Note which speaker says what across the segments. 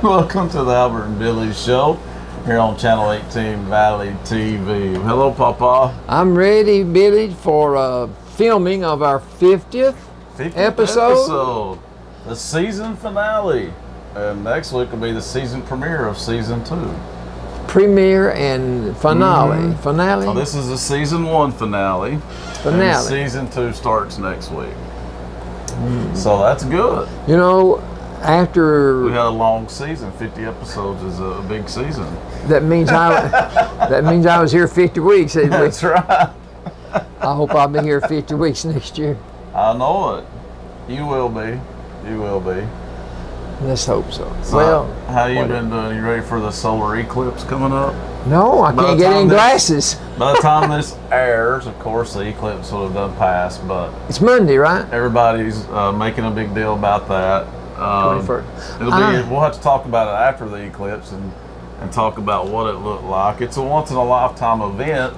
Speaker 1: Welcome to the Albert and Billy Show here on Channel 18 Valley TV. Hello, Papa.
Speaker 2: I'm ready, Billy, for filming of our 50th episode.
Speaker 1: The season finale. And next week will be the season premiere of season 2.
Speaker 2: Premiere and finale. Finale?
Speaker 1: So this is the season 1 finale. And season 2 starts next week. So that's good.
Speaker 2: You know, after
Speaker 1: we had a long season, 50 episodes is a big season.
Speaker 2: That means I was here 50 weeks.
Speaker 1: That's right.
Speaker 2: I hope I'll be here 50 weeks next year.
Speaker 1: I know it. You will be. You will be.
Speaker 2: Let's hope so.
Speaker 1: So
Speaker 2: well,
Speaker 1: how you been doing? You ready for the solar eclipse coming up?
Speaker 2: No, I can't get any glasses.
Speaker 1: By the time this airs, of course, the eclipse will have done passed, but
Speaker 2: it's Monday, right?
Speaker 1: Everybody's making a big deal about that.
Speaker 2: 21st.
Speaker 1: We'll have to talk about it after the eclipse and talk about what it looked like. It's a once-in-a-lifetime event.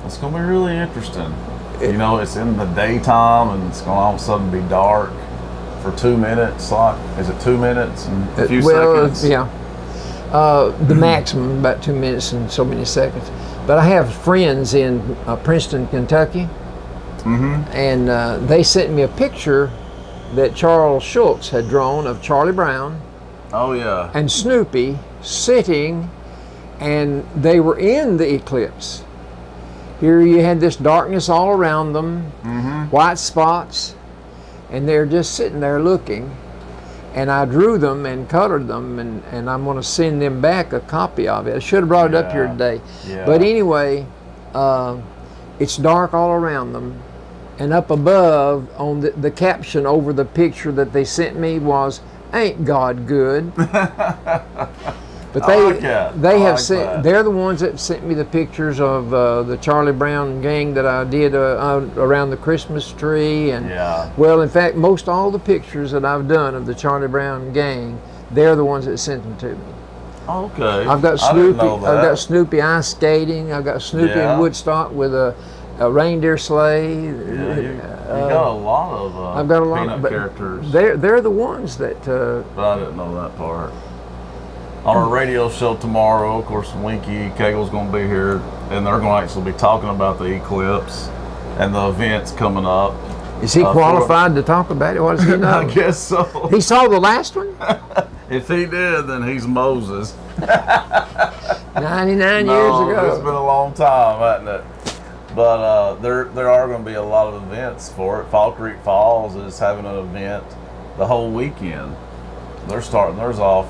Speaker 1: It's going to be really interesting. You know, it's in the daytime, and it's going to all of a sudden be dark for 2 minutes. Is it 2 minutes and a few seconds?
Speaker 2: Yeah. The maximum, about 2 minutes and so many seconds. But I have friends in Princeton, Kentucky, and they sent me a picture that Charles Schultz had drawn of Charlie Brown.
Speaker 1: Oh yeah.
Speaker 2: And Snoopy sitting, and they were in the eclipse. Here you had this darkness all around them, white spots, and they're just sitting there looking. And I drew them and colored them, and I'm going to send them back a copy of it. I should have brought it up here today.
Speaker 1: Yeah.
Speaker 2: But anyway, it's dark all around them. And up above, on the caption over the picture that they sent me was, "Ain't God good?" But they're the ones that sent me the pictures of the Charlie Brown gang that I did around the Christmas tree, and well, in fact, most all the pictures that I've done of the Charlie Brown gang, they're the ones that sent them to me.
Speaker 1: Okay.
Speaker 2: I've got Snoopy. I've got Snoopy ice skating. I've got Snoopy in Woodstock with a reindeer sleigh.
Speaker 1: You got a lot of
Speaker 2: I've got a lot
Speaker 1: Peanut
Speaker 2: of
Speaker 1: characters.
Speaker 2: They're the ones that.
Speaker 1: But I didn't know that part. On our radio show tomorrow, of course, Winky Kegel's going to be here, and they're going to actually be talking about the eclipse and the events coming up.
Speaker 2: Is he qualified to talk about it? What does he know?
Speaker 1: I guess so.
Speaker 2: He saw the last one?
Speaker 1: If he did, then he's Moses.
Speaker 2: 99 years ago.
Speaker 1: It's been a long time, hasn't it? But there are going to be a lot of events for it. Fall Creek Falls is having an event the whole weekend. They're starting theirs off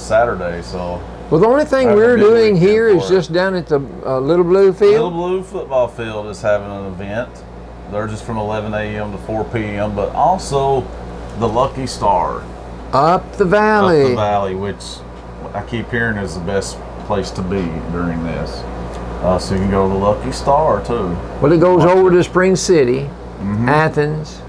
Speaker 1: Saturday, so.
Speaker 2: Well, the only thing we're doing here is just down at the Little Blue Field.
Speaker 1: Little Blue football field is having an event. They're just from 11 a.m. to 4 p.m., but also the Lucky Star.
Speaker 2: Up the valley.
Speaker 1: Up the valley, which I keep hearing is the best place to be during this. So you can go to the Lucky Star, too.
Speaker 2: Well, it goes over to Spring City, Athens.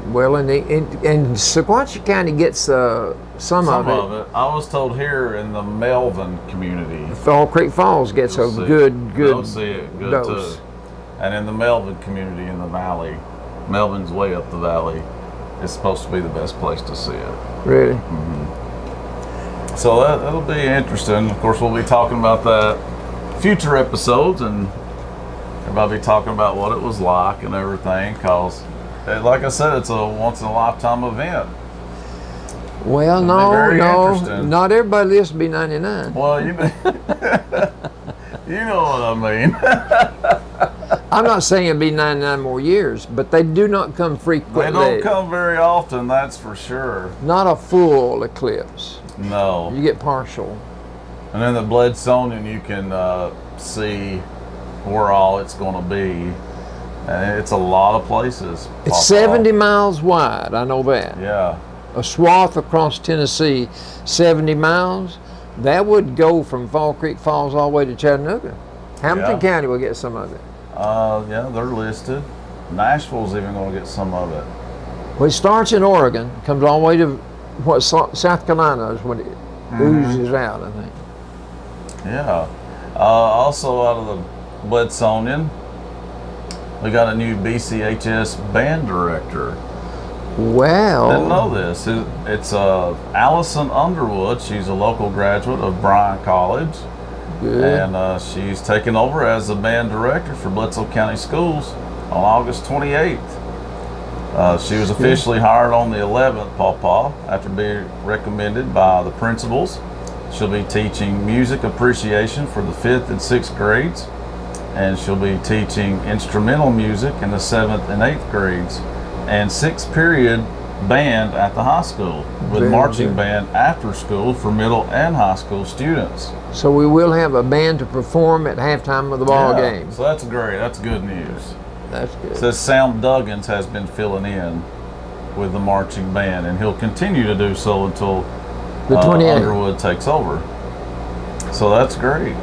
Speaker 2: Well, and Sequatchie County gets some of it.
Speaker 1: I was told here in the Melvin community.
Speaker 2: Fall Creek Falls gets a good
Speaker 1: They'll see it good
Speaker 2: dose.
Speaker 1: Too. And in the Melvin community in the valley, Melvin's way up the valley, it's supposed to be the best place to see it.
Speaker 2: Really?
Speaker 1: So that'll be interesting. Of course, we'll be talking about that future episodes, and everybody be talking about what it was like and everything, because like I said, it's a once-in-a-lifetime event.
Speaker 2: Well, no, not everybody lives to be 99.
Speaker 1: Well, you know what I mean.
Speaker 2: I'm not saying it'll be 99 more years, but they do not come frequently.
Speaker 1: They don't come very often, that's for sure.
Speaker 2: Not a full eclipse.
Speaker 1: No.
Speaker 2: You get partial.
Speaker 1: And then the Bledsonia, you can see where all it's going to be. And it's a lot of places.
Speaker 2: It's 70 miles wide, I know that.
Speaker 1: Yeah.
Speaker 2: A swath across Tennessee, 70 miles. That would go from Fall Creek Falls all the way to Chattanooga. Hamilton County will get some of it.
Speaker 1: Yeah, they're listed. Nashville's even going to get some of it.
Speaker 2: Well, it starts in Oregon, comes all the way to South Carolina is when it oozes out, I think.
Speaker 1: Yeah. Also out of the Bledsonia, we got a new BCHS band director.
Speaker 2: Well,
Speaker 1: Didn't know this. It's Allison Underwood. She's a local graduate of Bryan College.
Speaker 2: good.
Speaker 1: And she's taken over as the band director for Bledsoe County Schools on August 28th. She was officially hired on the 11th, Pawpaw, after being recommended by the principals. She'll be teaching music appreciation for the 5th and 6th grades, and she'll be teaching instrumental music in the 7th and 8th grades, and 6th period band at the high school, with
Speaker 2: Very
Speaker 1: marching
Speaker 2: good.
Speaker 1: band after school for middle and high school students.
Speaker 2: So we will have a band to perform at halftime of the ball
Speaker 1: Yeah,
Speaker 2: game.
Speaker 1: so that's great. That's good news.
Speaker 2: That's good.
Speaker 1: It says Sam Duggins has been filling in with the marching band, and he'll continue to do so until
Speaker 2: The 28th.
Speaker 1: Underwood takes over. So that's great.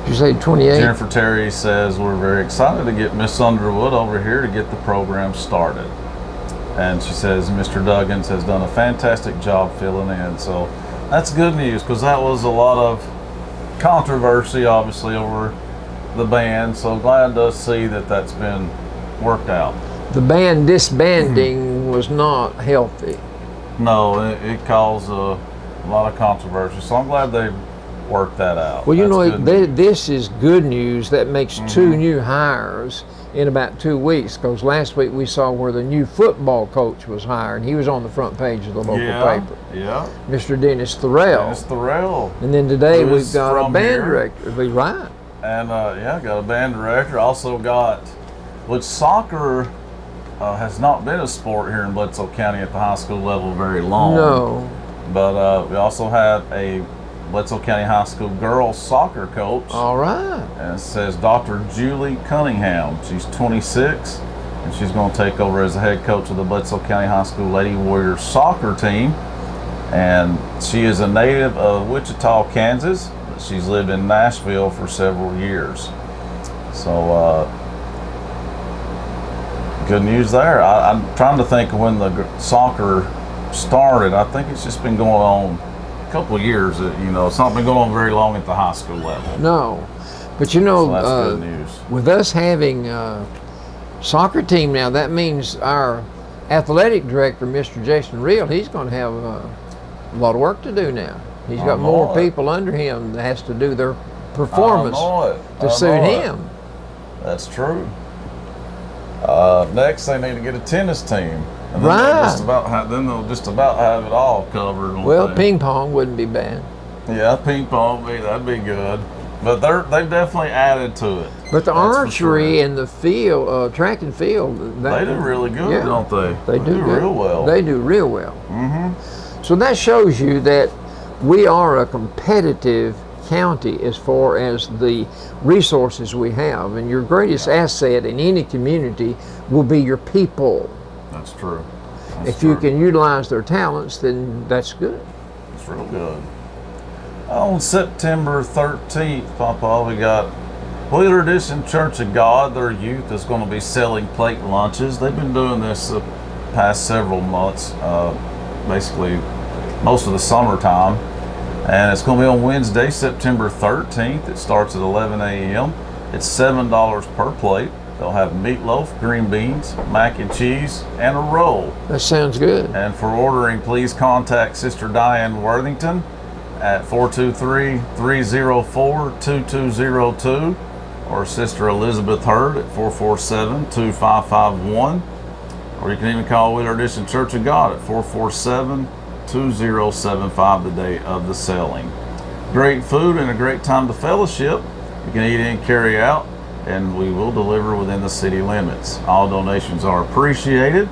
Speaker 2: Did you say 28?
Speaker 1: Jennifer Terry says, we're very excited to get Miss Underwood over here to get the program started. And she says Mr. Duggins has done a fantastic job filling in. So that's good news, because that was a lot of controversy, obviously, over the band. So glad to see that that's been worked out.
Speaker 2: The band disbanding was not healthy.
Speaker 1: No, it caused a lot of controversy. So I'm glad they worked that out.
Speaker 2: Well, you
Speaker 1: That's
Speaker 2: know,
Speaker 1: good news.
Speaker 2: this is good news. That makes 2 new hires in about 2 weeks, because last week we saw where the new football coach was hired. He was on the front page of the local paper.
Speaker 1: Yeah.
Speaker 2: Mr. Dennis Thorell.
Speaker 1: Dennis Thorell.
Speaker 2: And then today
Speaker 1: Who
Speaker 2: we've
Speaker 1: is
Speaker 2: got a
Speaker 1: from
Speaker 2: band
Speaker 1: here.
Speaker 2: director. Right.
Speaker 1: And got a band director. Also got, which soccer has not been a sport here in Bledsoe County at the high school level very long.
Speaker 2: No.
Speaker 1: But we also have a Bledsoe County High School girls soccer coach.
Speaker 2: All right.
Speaker 1: And it says Dr. Julie Cunningham. She's 26, and she's going to take over as the head coach of the Bledsoe County High School Lady Warriors soccer team. And she is a native of Wichita, Kansas, but she's lived in Nashville for several years. So good news there. I'm trying to think of when the soccer started. I think it's just been going on a couple of years. It's not been going on very long at the high school level.
Speaker 2: No. But you know,
Speaker 1: So that's good news.
Speaker 2: with us having a soccer team now, that means our athletic director, Mr. Jason Reel, he's going to have a lot of work to do now. He's got more people under him that has to do their performance to suit him.
Speaker 1: That's true. Next, they need to get a tennis team. And
Speaker 2: Right.
Speaker 1: Then they'll just about have it all covered. won't
Speaker 2: Well,
Speaker 1: they?
Speaker 2: ping pong wouldn't be bad.
Speaker 1: Yeah, ping pong, that'd be good. But they've definitely added to it.
Speaker 2: But the
Speaker 1: That's for
Speaker 2: archery
Speaker 1: sure.
Speaker 2: and the field, track and field,
Speaker 1: They do really good,
Speaker 2: yeah,
Speaker 1: don't they?
Speaker 2: They do good.
Speaker 1: real well.
Speaker 2: They do real well.
Speaker 1: Mm-hmm.
Speaker 2: So that shows you that we are a competitive county as far as the resources we have. And your greatest asset in any community will be your people.
Speaker 1: That's true. That's
Speaker 2: If you
Speaker 1: true.
Speaker 2: can utilize their talents, then that's good.
Speaker 1: It's real good. On September 13th, Papa, we got Wheeler Edition Church of God. Their youth is going to be selling plate lunches. They've been doing this the past several months, basically most of the summertime. And it's going to be on Wednesday, September 13th. It starts at 11 a.m. It's $7 per plate. They'll have meatloaf, green beans, mac and cheese, and a roll.
Speaker 2: That sounds good.
Speaker 1: And for ordering, please contact Sister Diane Worthington at 423-304-2202 or Sister Elizabeth Hurd at 447-2551. Or you can even call Wheeler Edition Church of God at 447-2075 the day of the selling. Great food and a great time to fellowship. You can eat in, carry out, and we will deliver within the city limits. All donations are appreciated,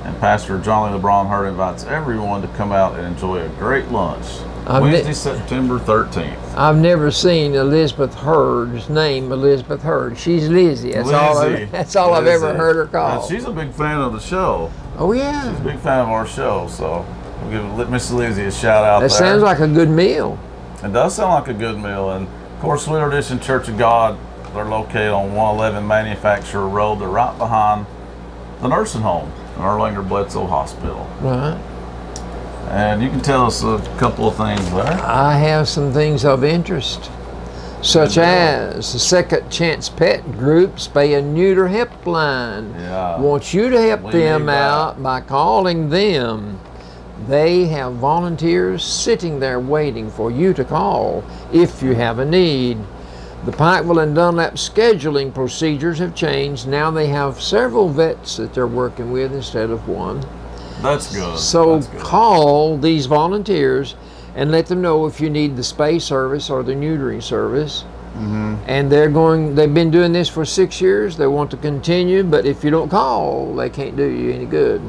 Speaker 1: and Pastor Johnny LeBron Hurd invites everyone to come out and enjoy a great lunch. Wednesday, September 13th.
Speaker 2: I've never seen Elizabeth Hurd's name, Elizabeth Hurd. She's Lizzie. That's all I've ever heard her called.
Speaker 1: She's a big fan of the show.
Speaker 2: Oh, yeah.
Speaker 1: She's a big fan of our show, so we'll give Miss Lizzie a shout out there.
Speaker 2: That sounds like a good meal.
Speaker 1: It does sound like a good meal. And of course, Wheeler Edition Church of God, they're located on 111 Manufacturer Road. They're right behind the nursing home, Erlanger Bledsoe Hospital.
Speaker 2: Right.
Speaker 1: And you can tell us a couple of things there.
Speaker 2: I have some things of interest. such as the Second Chance Pet Group Spay and Neuter Helpline.
Speaker 1: Yeah.
Speaker 2: Want you to help
Speaker 1: We
Speaker 2: them
Speaker 1: need that.
Speaker 2: out by calling them. They have volunteers sitting there waiting for you to call if you have a need. The Pikeville and Dunlap scheduling procedures have changed. Now they have several vets that they're working with instead of one.
Speaker 1: That's good.
Speaker 2: So
Speaker 1: That's good.
Speaker 2: call these volunteers and let them know if you need the spay service or the neutering service. And they've been doing this for 6 years. They want to continue, but if you don't call, they can't do you any good.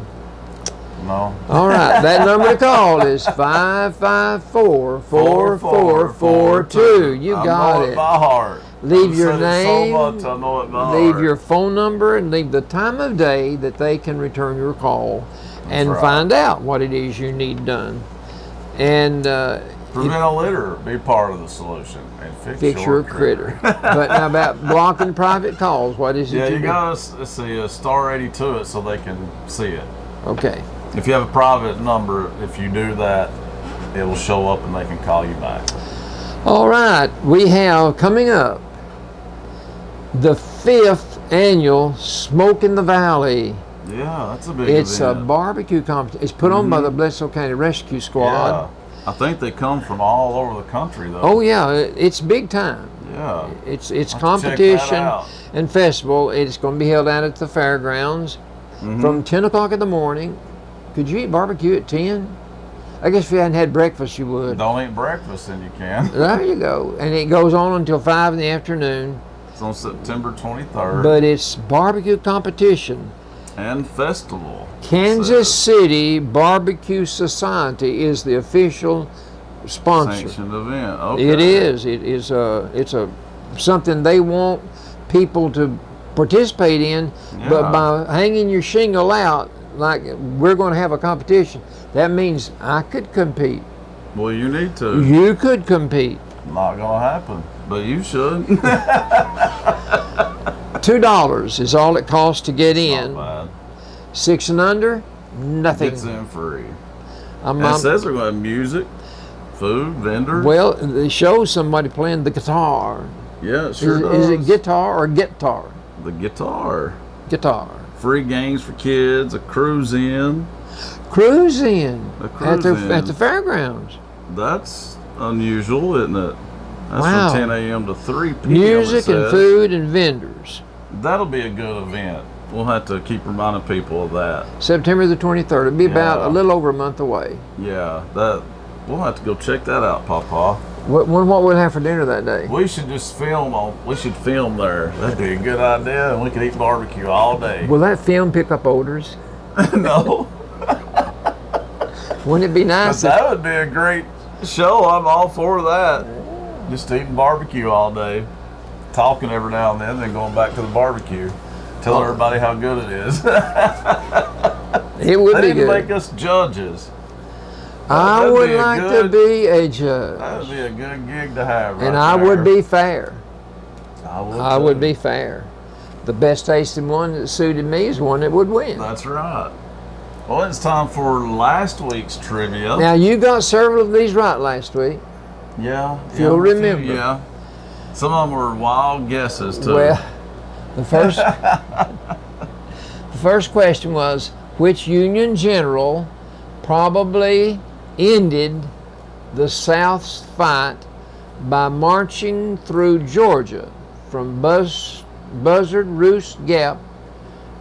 Speaker 1: No.
Speaker 2: All right, that number to call is 554-4442. You
Speaker 1: I
Speaker 2: got
Speaker 1: know
Speaker 2: it.
Speaker 1: it by heart.
Speaker 2: Leave
Speaker 1: I've
Speaker 2: your
Speaker 1: said it
Speaker 2: name,
Speaker 1: so much, I know it by
Speaker 2: leave
Speaker 1: heart.
Speaker 2: your phone number, and leave the time of day that they can return your call and
Speaker 1: right.
Speaker 2: find out what it is you need done. And
Speaker 1: Prevent a litter. Be part of the solution and
Speaker 2: fix your critter. But now about blocking private calls, what is it
Speaker 1: Yeah,
Speaker 2: you
Speaker 1: you
Speaker 2: do?
Speaker 1: gotta see a star 80 to it so they can see it.
Speaker 2: Okay.
Speaker 1: If you have a private number, if you do that, it will show up and they can call you back.
Speaker 2: All right, we have coming up the 5th annual Smoke in the Valley.
Speaker 1: Yeah, that's a big
Speaker 2: It's a
Speaker 1: event.
Speaker 2: barbecue competition. It's put on by the Bledsoe County Rescue Squad.
Speaker 1: Yeah. I think they come from all over the country though.
Speaker 2: Oh yeah, it's big time.
Speaker 1: Yeah.
Speaker 2: It's
Speaker 1: I'll have to check that
Speaker 2: competition
Speaker 1: out.
Speaker 2: and festival. It's going to be held out at the fairgrounds from 10 o'clock in the morning. Could you eat barbecue at 10? I guess if you hadn't had breakfast, you would.
Speaker 1: Don't eat breakfast and you can.
Speaker 2: There you go. And it goes on until 5 in the afternoon.
Speaker 1: It's on September 23rd.
Speaker 2: But it's barbecue competition.
Speaker 1: And festival.
Speaker 2: Kansas City Barbecue Society is the official sponsor.
Speaker 1: Sanctioned event. Okay.
Speaker 2: It is. It's a something they want people to participate in. But
Speaker 1: Yeah.
Speaker 2: by hanging your shingle out, like we're going to have a competition, that means I could compete.
Speaker 1: Well, you need to.
Speaker 2: You could compete.
Speaker 1: Not gonna happen, but you should.
Speaker 2: $2 is all it costs to get in.
Speaker 1: Not
Speaker 2: 6 and under,
Speaker 1: bad.
Speaker 2: nothing.
Speaker 1: It's in free.
Speaker 2: I'm,
Speaker 1: And it says they're going to have music, food, vendors.
Speaker 2: well, they show somebody playing the guitar.
Speaker 1: Yeah, it sure
Speaker 2: Is
Speaker 1: does.
Speaker 2: it guitar or guitar?
Speaker 1: The guitar.
Speaker 2: Guitar.
Speaker 1: Free games for kids, a cruise in.
Speaker 2: Cruise in
Speaker 1: A cruise in.
Speaker 2: at the fairgrounds.
Speaker 1: That's unusual, isn't it? That's
Speaker 2: Wow.
Speaker 1: from 10 a.m. to 3 p.m.
Speaker 2: Music
Speaker 1: it
Speaker 2: and
Speaker 1: says.
Speaker 2: food and vendors.
Speaker 1: That'll be a good event. We'll have to keep reminding people of that.
Speaker 2: September the 23rd. It'll be about
Speaker 1: Yeah.
Speaker 2: a little over a month away.
Speaker 1: Yeah, that we'll have to go check that out, Papa.
Speaker 2: What we'll have for dinner that day?
Speaker 1: We should just film on. We should film there. That'd be a good idea, and we could eat barbecue all day.
Speaker 2: Will that film pick up odors?
Speaker 1: No,
Speaker 2: Wouldn't it be
Speaker 1: but
Speaker 2: nice?
Speaker 1: that would be a great show. I'm all for that. Just eating barbecue all day, talking every now and then going back to the barbecue. Tell everybody how good it is.
Speaker 2: It would
Speaker 1: They
Speaker 2: be
Speaker 1: need to
Speaker 2: good.
Speaker 1: make us judges.
Speaker 2: I
Speaker 1: That'd
Speaker 2: would
Speaker 1: be a
Speaker 2: like
Speaker 1: good-
Speaker 2: to be a judge,
Speaker 1: That would be a good gig to have. Right
Speaker 2: and I
Speaker 1: there.
Speaker 2: would be fair.
Speaker 1: I
Speaker 2: I would
Speaker 1: too.
Speaker 2: be fair. The best tasting one that suited me is one that would win.
Speaker 1: That's right. Well, it's time for last week's trivia.
Speaker 2: Now you got several of these right last week.
Speaker 1: Yeah.
Speaker 2: If you'll
Speaker 1: a few,
Speaker 2: remember.
Speaker 1: Yeah. Some of them were wild guesses too.
Speaker 2: Well, the first question was, which Union general probably ended the South's fight by marching through Georgia from Buzzard Roost Gap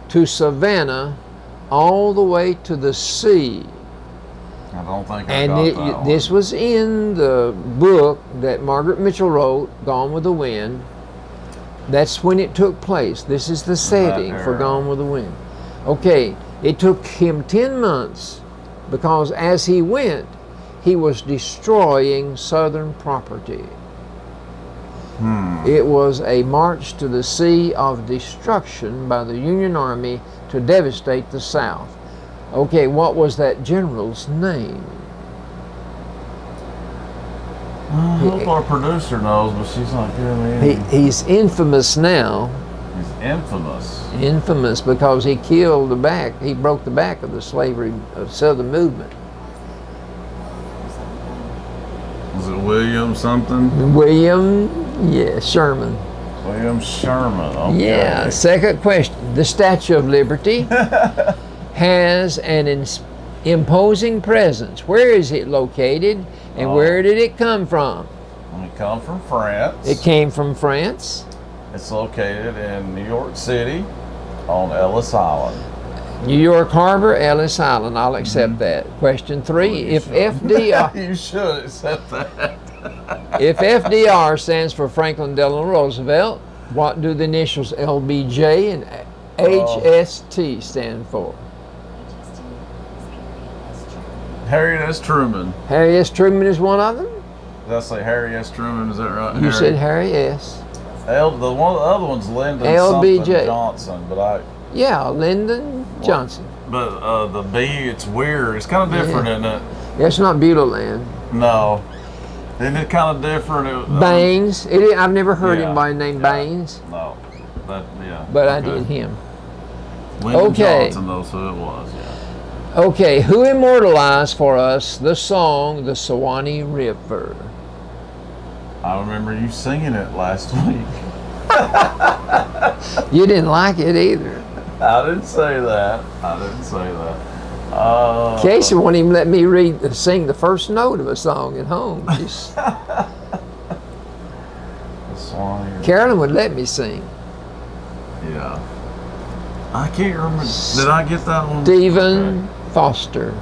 Speaker 2: to Savannah all the way to the sea?
Speaker 1: I don't think I
Speaker 2: And
Speaker 1: got that one.
Speaker 2: this was in the book that Margaret Mitchell wrote, Gone with the Wind. That's when it took place. This is the setting for
Speaker 1: era.
Speaker 2: Gone with the Wind. Okay, it took him 10 months because as he went, he was destroying Southern property. It was a march to the sea of destruction by the Union Army to devastate the South. Okay, what was that general's name?
Speaker 1: I hope our producer knows, but she's not giving me.
Speaker 2: He's infamous now.
Speaker 1: He's infamous.
Speaker 2: Infamous because he killed the back. He broke the back of the slavery of Southern movement.
Speaker 1: Was it William something?
Speaker 2: William Yeah, Sherman.
Speaker 1: William Sherman. Okay.
Speaker 2: Yeah. Second question. The Statue of Liberty has an imposing presence. Where is it located, and where did it come from?
Speaker 1: It come from France.
Speaker 2: It came from France.
Speaker 1: It's located in New York City on Ellis Island.
Speaker 2: New York Harbor, Ellis Island. I'll accept that. Question 3. If FDR
Speaker 1: You should accept that.
Speaker 2: if FDR stands for Franklin Delano Roosevelt, what do the initials LBJ and HST stand for?
Speaker 1: Harry S. Truman.
Speaker 2: Harry S. Truman is one of them?
Speaker 1: Did I say Harry S. Truman? Is that right?
Speaker 2: You said Harry S.
Speaker 1: The other one's Lyndon
Speaker 2: LBJ.
Speaker 1: something Johnson, but
Speaker 2: Yeah, Lyndon Johnson.
Speaker 1: But the B, it's weird. It's kind of different, isn't it?
Speaker 2: Yeah, it's not Beulah Land.
Speaker 1: No. Isn't it kind of different?
Speaker 2: Baines. I've never heard anybody named Baines.
Speaker 1: No.
Speaker 2: But I did him.
Speaker 1: Lyndon Johnson knows who it was, yeah.
Speaker 2: Okay, who immortalized for us the song, The Suwannee River?
Speaker 1: I remember you singing it last week.
Speaker 2: You didn't like it either.
Speaker 1: I didn't say that.
Speaker 2: Casey won't even let me sing the first note of a song at home. Carolyn would let me sing.
Speaker 1: Yeah. I can't remember. Did I get that one?
Speaker 2: Stephen Foster.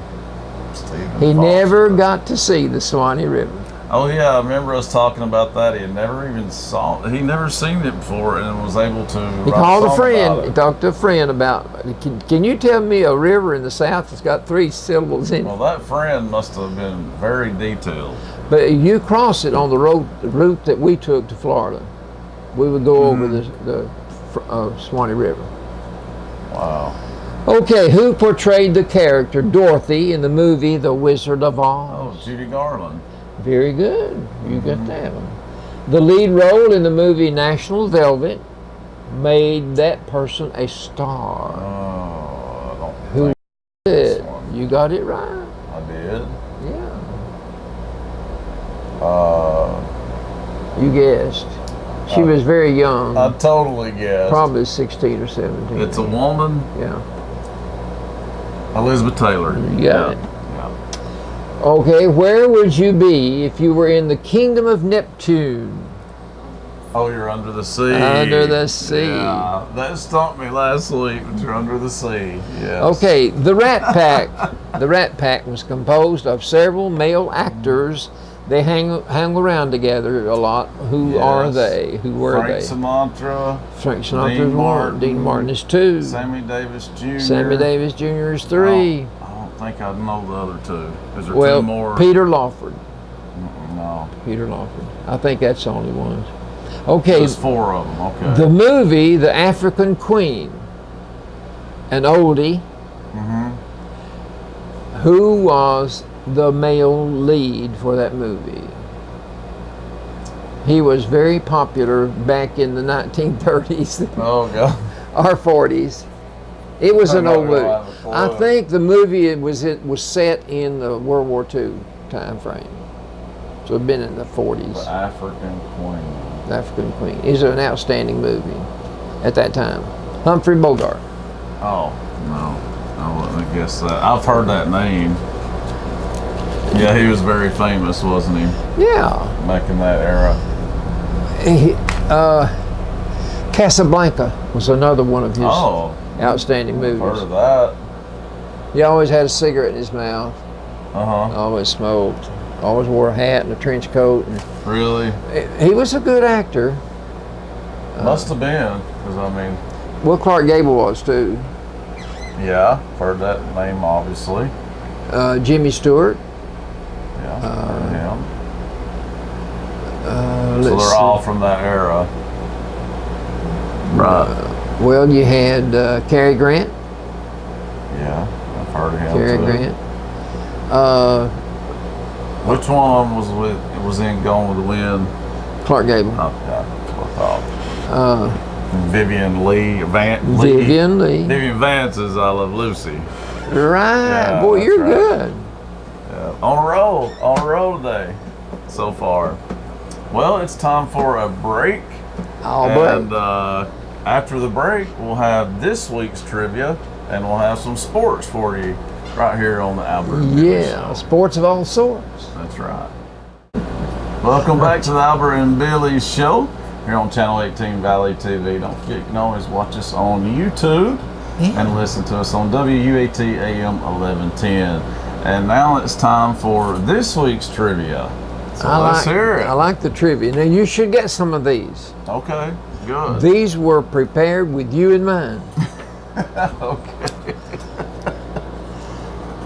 Speaker 2: He never got to see the Suwannee River.
Speaker 1: Oh yeah, I remember us talking about that. He never seen it before and was able to.
Speaker 2: He called a friend. He talked to a friend about. Can you tell me a river in the South that's got 3 syllables in it?
Speaker 1: Well, that friend must have been very detailed.
Speaker 2: But you cross it on the route that we took to Florida. We would go over the Suwannee River.
Speaker 1: Wow.
Speaker 2: Okay, who portrayed the character Dorothy in the movie The Wizard of Oz?
Speaker 1: Oh, Judy Garland.
Speaker 2: Very good. You got that one. The lead role in the movie National Velvet made that person a star.
Speaker 1: Oh, I don't
Speaker 2: Who
Speaker 1: think
Speaker 2: did? You got it right.
Speaker 1: I did.
Speaker 2: Yeah. You guessed. She was very young.
Speaker 1: I totally guessed.
Speaker 2: Probably 16 or 17.
Speaker 1: It's a woman.
Speaker 2: Yeah.
Speaker 1: Elizabeth Taylor.
Speaker 2: You got it. Okay, where would you be if you were in the kingdom of Neptune?
Speaker 1: Oh, you're under the sea.
Speaker 2: Under the sea.
Speaker 1: Yeah, that stumped me last week, but you're under the sea. Yes.
Speaker 2: Okay, the Rat Pack. The Rat Pack was composed of several male actors. They hang around together a lot. Who are they? Who were
Speaker 1: Frank
Speaker 2: they?
Speaker 1: Sinatra.
Speaker 2: Frank Sinatra is 1. Dean Martin is 2.
Speaker 1: Sammy Davis Jr.
Speaker 2: Sammy Davis Jr. is 3.
Speaker 1: I don't think I know the other 2. Is there 2 more?
Speaker 2: Peter Lawford.
Speaker 1: No.
Speaker 2: Peter Lawford. I think that's the only one. Okay.
Speaker 1: There's 4 of them. Okay.
Speaker 2: The movie, The African Queen, an oldie. Who was the male lead for that movie? He was very popular back in the 1930s.
Speaker 1: Oh God.
Speaker 2: Or 40s. It was an old movie. I
Speaker 1: clue.
Speaker 2: think the movie was set in the World War II time frame. So it'd been in the 40s.
Speaker 1: The African Queen.
Speaker 2: The African Queen. It's an outstanding movie at that time. Humphrey Bogart.
Speaker 1: Oh, no. I wouldn't have guessed that. I've heard that name. Yeah, he was very famous, wasn't he?
Speaker 2: Yeah.
Speaker 1: Back in that era.
Speaker 2: Casablanca was another one of his outstanding movies.
Speaker 1: I've heard of that.
Speaker 2: He always had a cigarette in his mouth.
Speaker 1: Uh-huh.
Speaker 2: Always smoked. Always wore a hat and a trench coat. And
Speaker 1: Really?
Speaker 2: he was a good actor.
Speaker 1: Must have been, because I mean...
Speaker 2: Well, Clark Gable was too.
Speaker 1: Yeah, heard that name, obviously.
Speaker 2: Jimmy Stewart.
Speaker 1: Yeah, heard him. So
Speaker 2: let's
Speaker 1: they're all
Speaker 2: see.
Speaker 1: from that era. Right.
Speaker 2: Well, you had Cary Grant.
Speaker 1: Yeah, I've heard of him
Speaker 2: Cary
Speaker 1: too.
Speaker 2: Grant.
Speaker 1: Which one was in Gone with the Wind?
Speaker 2: Clark Gable.
Speaker 1: Oh, yeah, that's what I thought. Vivian Lee.
Speaker 2: Vivian Lee.
Speaker 1: Vivian Vance is I Love Lucy.
Speaker 2: Right.
Speaker 1: Yeah,
Speaker 2: Boy,
Speaker 1: that's
Speaker 2: you're
Speaker 1: right.
Speaker 2: good.
Speaker 1: Yeah. On a roll today, so far. Well, it's time for a break. And after the break, we'll have this week's trivia, and we'll have some sports for you right here on the Albert and Billy Show.
Speaker 2: Sports of all sorts.
Speaker 1: That's right. Welcome back to the Albert and Billy Show here on Channel 18 Valley TV. Don't forget, you can always watch us on YouTube and listen to us on WUAT AM 1110. And now it's time for this week's trivia. So let's hear it.
Speaker 2: I like the trivia. Now you should get some of these.
Speaker 1: Okay, good.
Speaker 2: These were prepared with you in mind.
Speaker 1: Okay.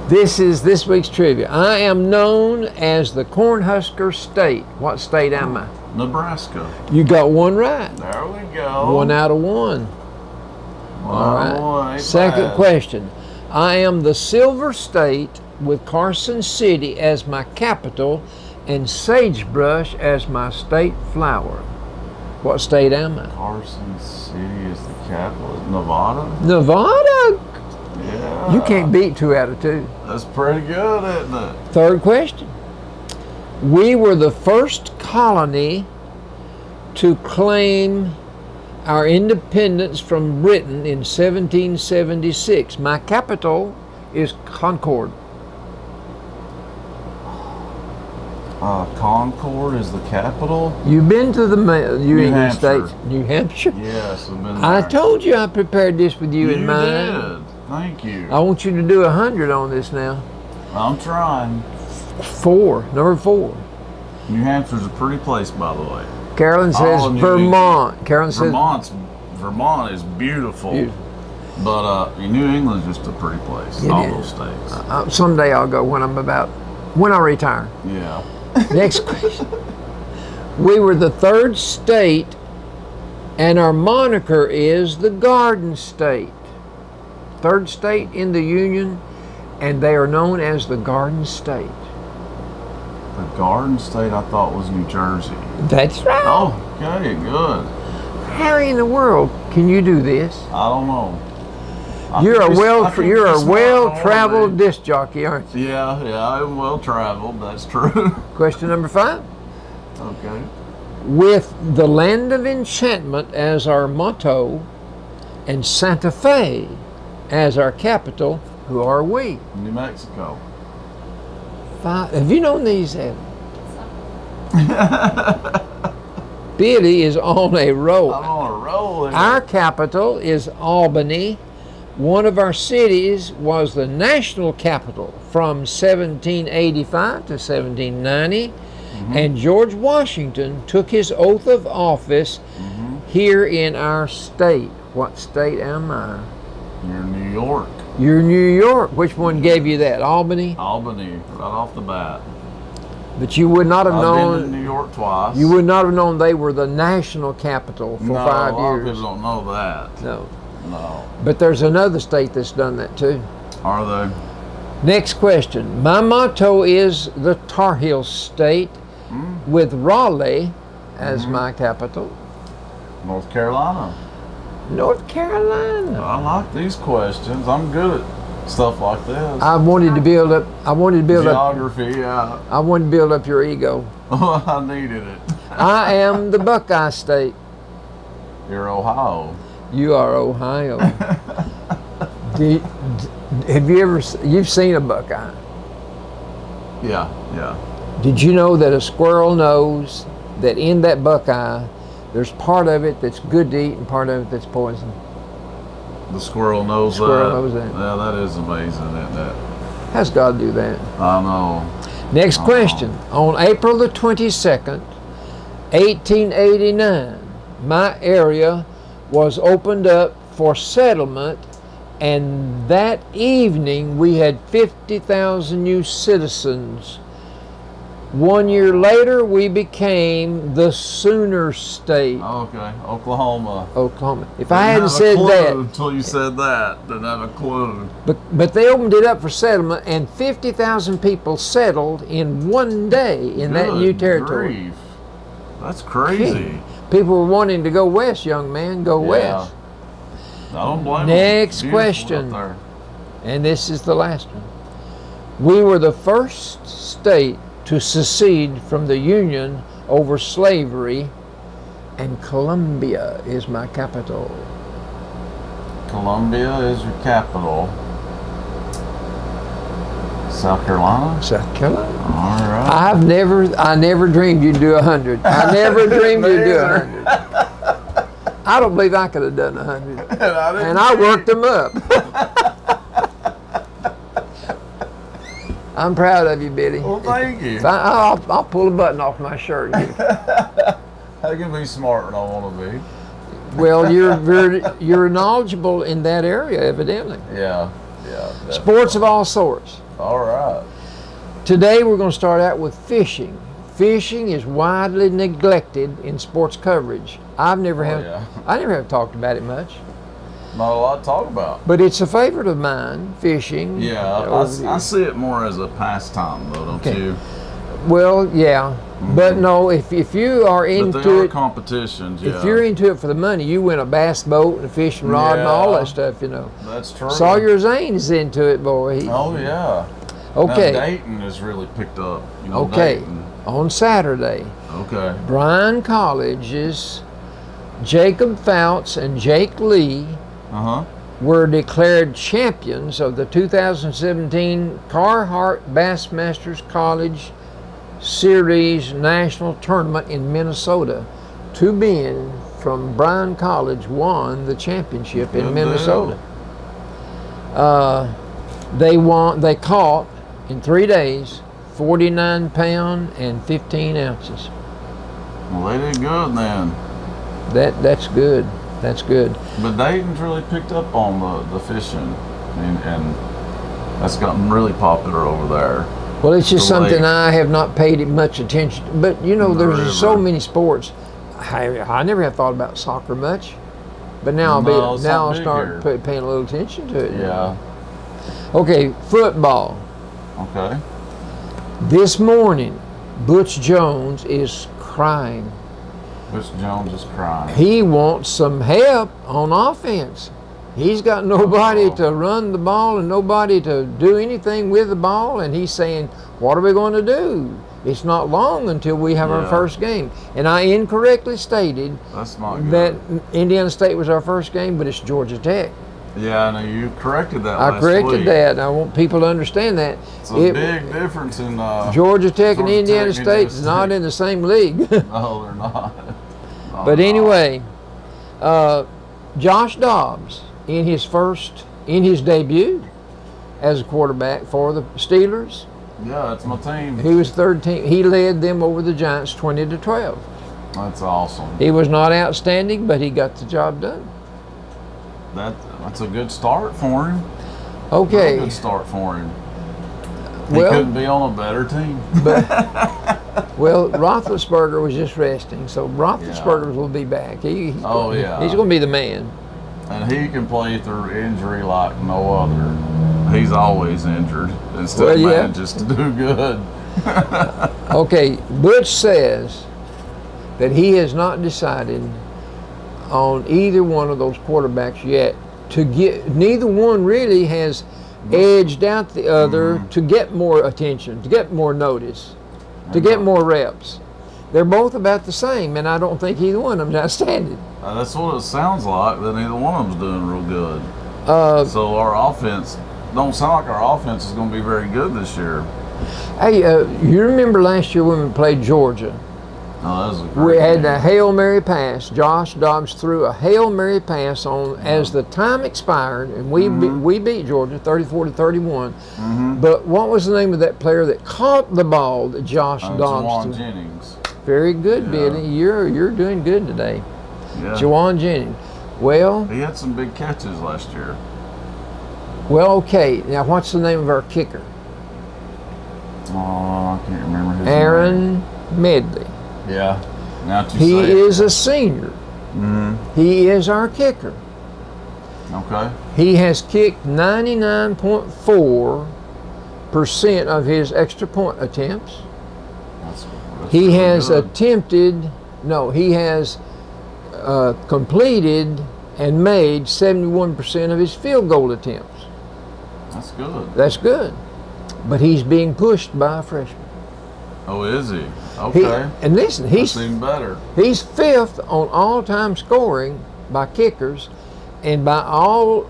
Speaker 2: This is this week's trivia. I am known as the Cornhusker State. What state am I?
Speaker 1: Nebraska.
Speaker 2: You got one right.
Speaker 1: There we go.
Speaker 2: 1 out of 1. All right. Second question. I am the Silver State with Carson City as my capital and Sagebrush as my state flower. What state am I?
Speaker 1: Carson City is the capital. Nevada?
Speaker 2: Nevada?
Speaker 1: Yeah.
Speaker 2: You can't beat 2 out of 2.
Speaker 1: That's pretty good, isn't it?
Speaker 2: Third question. We were the first colony to claim our independence from Britain in 1776. My capital is Concord.
Speaker 1: Concord is the capital.
Speaker 2: You've been to the New England
Speaker 1: Hampshire.
Speaker 2: states. New Hampshire?
Speaker 1: Yes, I've been there.
Speaker 2: I told you I prepared this with you in mind.
Speaker 1: You did. Thank you.
Speaker 2: I want you to do 100 on this now.
Speaker 1: I'm trying.
Speaker 2: 4. Number 4.
Speaker 1: New Hampshire's a pretty place, by the way.
Speaker 2: Carolyn says Vermont. Carolyn says
Speaker 1: Vermont is beautiful. But New England's just a pretty place. All those states.
Speaker 2: Someday I'll go when I retire.
Speaker 1: Yeah.
Speaker 2: Next question. We were the 3rd state, and our moniker is the Garden State. 3rd state in the Union, and they are known as the Garden State.
Speaker 1: The Garden State I thought was New Jersey.
Speaker 2: That's right.
Speaker 1: Oh, okay, good.
Speaker 2: How in the world can you do this?
Speaker 1: I don't know.
Speaker 2: You're a well-traveled disc jockey, aren't you?
Speaker 1: Yeah, I'm well-traveled. That's true.
Speaker 2: Question number 5.
Speaker 1: Okay.
Speaker 2: With the land of enchantment as our motto and Santa Fe as our capital, who are we?
Speaker 1: New Mexico.
Speaker 2: 5. Have you known these, Evan? Billy is on a roll.
Speaker 1: I'm on a roll.
Speaker 2: Our capital is Albany. One of our cities was the national capital from 1785 to 1790. And George Washington took his oath of office here in our state. What state am I?
Speaker 1: You're New York.
Speaker 2: You're New York. Which one gave you that? Albany?
Speaker 1: Albany, right off the bat.
Speaker 2: But you would not have known.
Speaker 1: I've been to New York twice.
Speaker 2: You would not have known they were the national capital for 5 years.
Speaker 1: No, a lot of people don't know that.
Speaker 2: No.
Speaker 1: No.
Speaker 2: But there's another state that's done that too.
Speaker 1: Are they?
Speaker 2: Next question. My motto is the Tar Heel State with Raleigh as my capital.
Speaker 1: North Carolina.
Speaker 2: North Carolina.
Speaker 1: I like these questions. I'm good at stuff like this.
Speaker 2: I wanted to build up
Speaker 1: Geography, yeah.
Speaker 2: I wanted to build up your ego.
Speaker 1: I needed it.
Speaker 2: I am the Buckeye State.
Speaker 1: You're Ohio.
Speaker 2: You are Ohio. Have you ever you've seen a buckeye?
Speaker 1: Yeah.
Speaker 2: Did you know that a squirrel knows that in that buckeye there's part of it that's good to eat and part of it that's poison?
Speaker 1: The squirrel knows that.
Speaker 2: Knows that.
Speaker 1: Yeah, that is amazing, isn't it?
Speaker 2: How's God do that?
Speaker 1: I know.
Speaker 2: Next question. On April the 22nd, 1889, my area was opened up for settlement, and that evening we had 50,000 new citizens. 1 year later, we became the Sooner State.
Speaker 1: Okay, Oklahoma.
Speaker 2: If I hadn't said that,
Speaker 1: until you said that, didn't have a clue.
Speaker 2: But they opened it up for settlement, and 50,000 people settled in one day in that new territory.
Speaker 1: Grief. That's crazy.
Speaker 2: People were wanting to go west, young man. Go west.
Speaker 1: I don't blame
Speaker 2: Next
Speaker 1: them.
Speaker 2: question, and this is the last one. We were the first state to secede from the Union over slavery, and Columbia is my capital.
Speaker 1: Columbia is your capital. South Carolina?
Speaker 2: South Carolina.
Speaker 1: All right.
Speaker 2: I never dreamed you'd do 100. I never dreamed you'd do 100. I don't believe I could have done 100. And I worked them up. I'm proud of you, Billy.
Speaker 1: Well, thank you.
Speaker 2: I'll pull a button off my shirt.
Speaker 1: I can be smart when I want to be.
Speaker 2: Well, you're knowledgeable in that area, evidently.
Speaker 1: Yeah. Definitely.
Speaker 2: Sports of all sorts.
Speaker 1: All right.
Speaker 2: Today we're going to start out with fishing. Fishing is widely neglected in sports coverage. I never have talked about it much.
Speaker 1: Not a lot to talk about.
Speaker 2: But it's a favorite of mine, fishing.
Speaker 1: Yeah, I see it more as a pastime, though, don't you?
Speaker 2: Well, yeah. But no, if you are into it,
Speaker 1: competitions, yeah.
Speaker 2: If you're into it for the money, you win a bass boat and a fishing rod and all that stuff, you know.
Speaker 1: That's true.
Speaker 2: Sawyer Zane's into it, boy.
Speaker 1: Oh, yeah.
Speaker 2: Okay.
Speaker 1: Now, Dayton has really picked up. You know,
Speaker 2: okay.
Speaker 1: Dayton.
Speaker 2: On Saturday,
Speaker 1: okay,
Speaker 2: Bryan College's Jacob Fouts and Jake Lee were declared champions of the 2017 Carhartt Bassmasters College Series National Tournament in Minnesota. Two men from Bryan College won the championship in Minnesota. They caught in 3 days 49 pound and 15 ounces.
Speaker 1: Well, they did good then.
Speaker 2: That's good. That's good.
Speaker 1: But Dayton's really picked up on the fishing, and that's gotten really popular over there.
Speaker 2: Well, it's just something I have not paid much attention to. But, you know, there's so many sports. I never have thought about soccer much. But now I'll start paying a little attention to it.
Speaker 1: Yeah.
Speaker 2: Okay, football.
Speaker 1: Okay.
Speaker 2: This morning, Butch Jones is crying.
Speaker 1: Butch Jones is crying.
Speaker 2: He wants some help on offense. He's got nobody to run the ball and nobody to do anything with the ball, and he's saying, what are we going to do? It's not long until we have our first game. And I incorrectly stated that Indiana State was our first game, but it's Georgia Tech.
Speaker 1: Yeah, I know you corrected that
Speaker 2: I corrected that, and I want people to understand that.
Speaker 1: It's a big difference in
Speaker 2: Georgia Tech and Indiana State is not in the same league.
Speaker 1: No, they're not.
Speaker 2: But anyway, Josh Dobbs, in his debut as a quarterback for the Steelers.
Speaker 1: Yeah, that's my team.
Speaker 2: He was third team. He led them over the Giants 20-12.
Speaker 1: That's awesome.
Speaker 2: He was not outstanding, but he got the job done.
Speaker 1: That's a good start for him.
Speaker 2: Okay.
Speaker 1: A good start for him. He couldn't be on a better team.
Speaker 2: Well, Roethlisberger was just resting, so Roethlisberger will be back. He's going to be the man.
Speaker 1: And he can play through injury like no other. He's always injured and still manages to do good.
Speaker 2: Okay, Butch says that he has not decided on either one of those quarterbacks yet. Neither one really has edged out the other to get more attention, to get more notice, to get more reps. They're both about the same, and I don't think either one of them's outstanding.
Speaker 1: That's what it sounds like, that neither one of them's doing real good. So our offense, don't sound like our offense is going to be very good this year.
Speaker 2: Hey, you remember last year when we played Georgia?
Speaker 1: Oh, that was a great
Speaker 2: We had
Speaker 1: game.
Speaker 2: a Hail Mary pass. Josh Dobbs threw a Hail Mary pass on as the time expired, and we beat Georgia 34-31. But what was the name of that player that caught the ball that Josh Dobbs threw?
Speaker 1: Juwan Jennings.
Speaker 2: Very good, Billy. You're doing good today.
Speaker 1: Yeah.
Speaker 2: Juwan Jennings. Well,
Speaker 1: he had some big catches last year.
Speaker 2: Well, okay. Now, what's the name of our kicker?
Speaker 1: Oh, I can't remember his name.
Speaker 2: Aaron Medley.
Speaker 1: Yeah. Now that you
Speaker 2: He
Speaker 1: say it.
Speaker 2: is a senior. He is our kicker.
Speaker 1: Okay.
Speaker 2: He has kicked 99.4% of his extra point attempts.
Speaker 1: That's
Speaker 2: He has
Speaker 1: good.
Speaker 2: he has completed and made 71% of his field goal attempts.
Speaker 1: That's good.
Speaker 2: That's good. But he's being pushed by a freshman.
Speaker 1: Oh, is he? Okay.
Speaker 2: And listen,
Speaker 1: That's even better.
Speaker 2: he's 5th on all-time scoring by kickers, and in all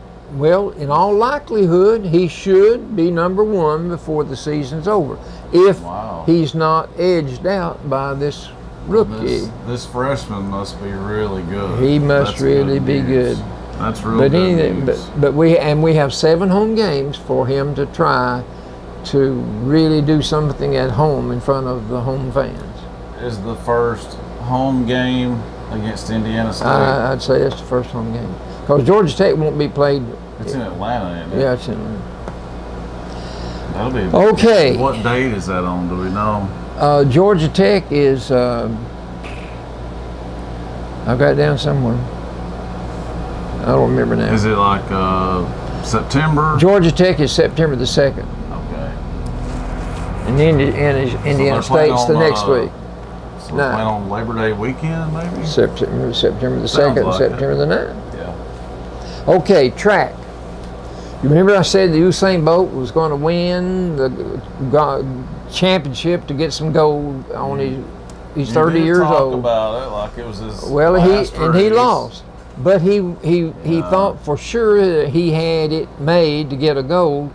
Speaker 2: likelihood, he should be number 1 before the season's over, if he's not edged out by this rookie.
Speaker 1: This freshman must be really good.
Speaker 2: He must really be good.
Speaker 1: That's really good.
Speaker 2: But we have 7 home games for him to try to really do something at home in front of the home fans.
Speaker 1: Is the first home game against Indiana State?
Speaker 2: I'd say that's the first home game, because Georgia Tech won't be played.
Speaker 1: It's in Atlanta, isn't it?
Speaker 2: Yeah, it's in Atlanta.
Speaker 1: That'll be
Speaker 2: okay.
Speaker 1: What date is that on? Do we know?
Speaker 2: Georgia Tech is. I've got it down somewhere. I don't remember now.
Speaker 1: Is it like September?
Speaker 2: Georgia Tech is September the 2nd.
Speaker 1: Okay.
Speaker 2: And Indiana State's the next week.
Speaker 1: So they're playing on Labor Day weekend, maybe?
Speaker 2: September the 2nd,
Speaker 1: like
Speaker 2: September the 9th.
Speaker 1: Yeah.
Speaker 2: Okay, track. You remember I said the Usain Bolt was going to win the championship to get some gold on he's 30 years old.
Speaker 1: About it like it was his
Speaker 2: he lost. But he thought for sure that he had it made to get a gold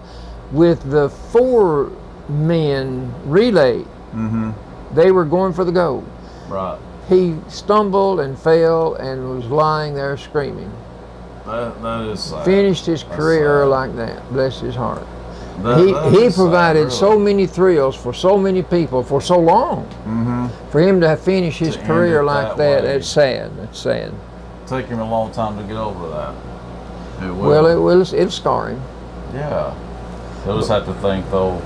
Speaker 2: with the 4-men relay.
Speaker 1: Mm-hmm.
Speaker 2: They were going for the gold.
Speaker 1: Right.
Speaker 2: He stumbled and fell and was lying there screaming.
Speaker 1: That is sad.
Speaker 2: Finished his career like that. Bless his heart.
Speaker 1: He
Speaker 2: provided so many thrills for so many people for so long.
Speaker 1: Mm-hmm.
Speaker 2: For him to finish his career like that, it's sad. It's sad.
Speaker 1: Take him a long time to get over that.
Speaker 2: It'll scar him.
Speaker 1: Yeah. You'll just have to think, though,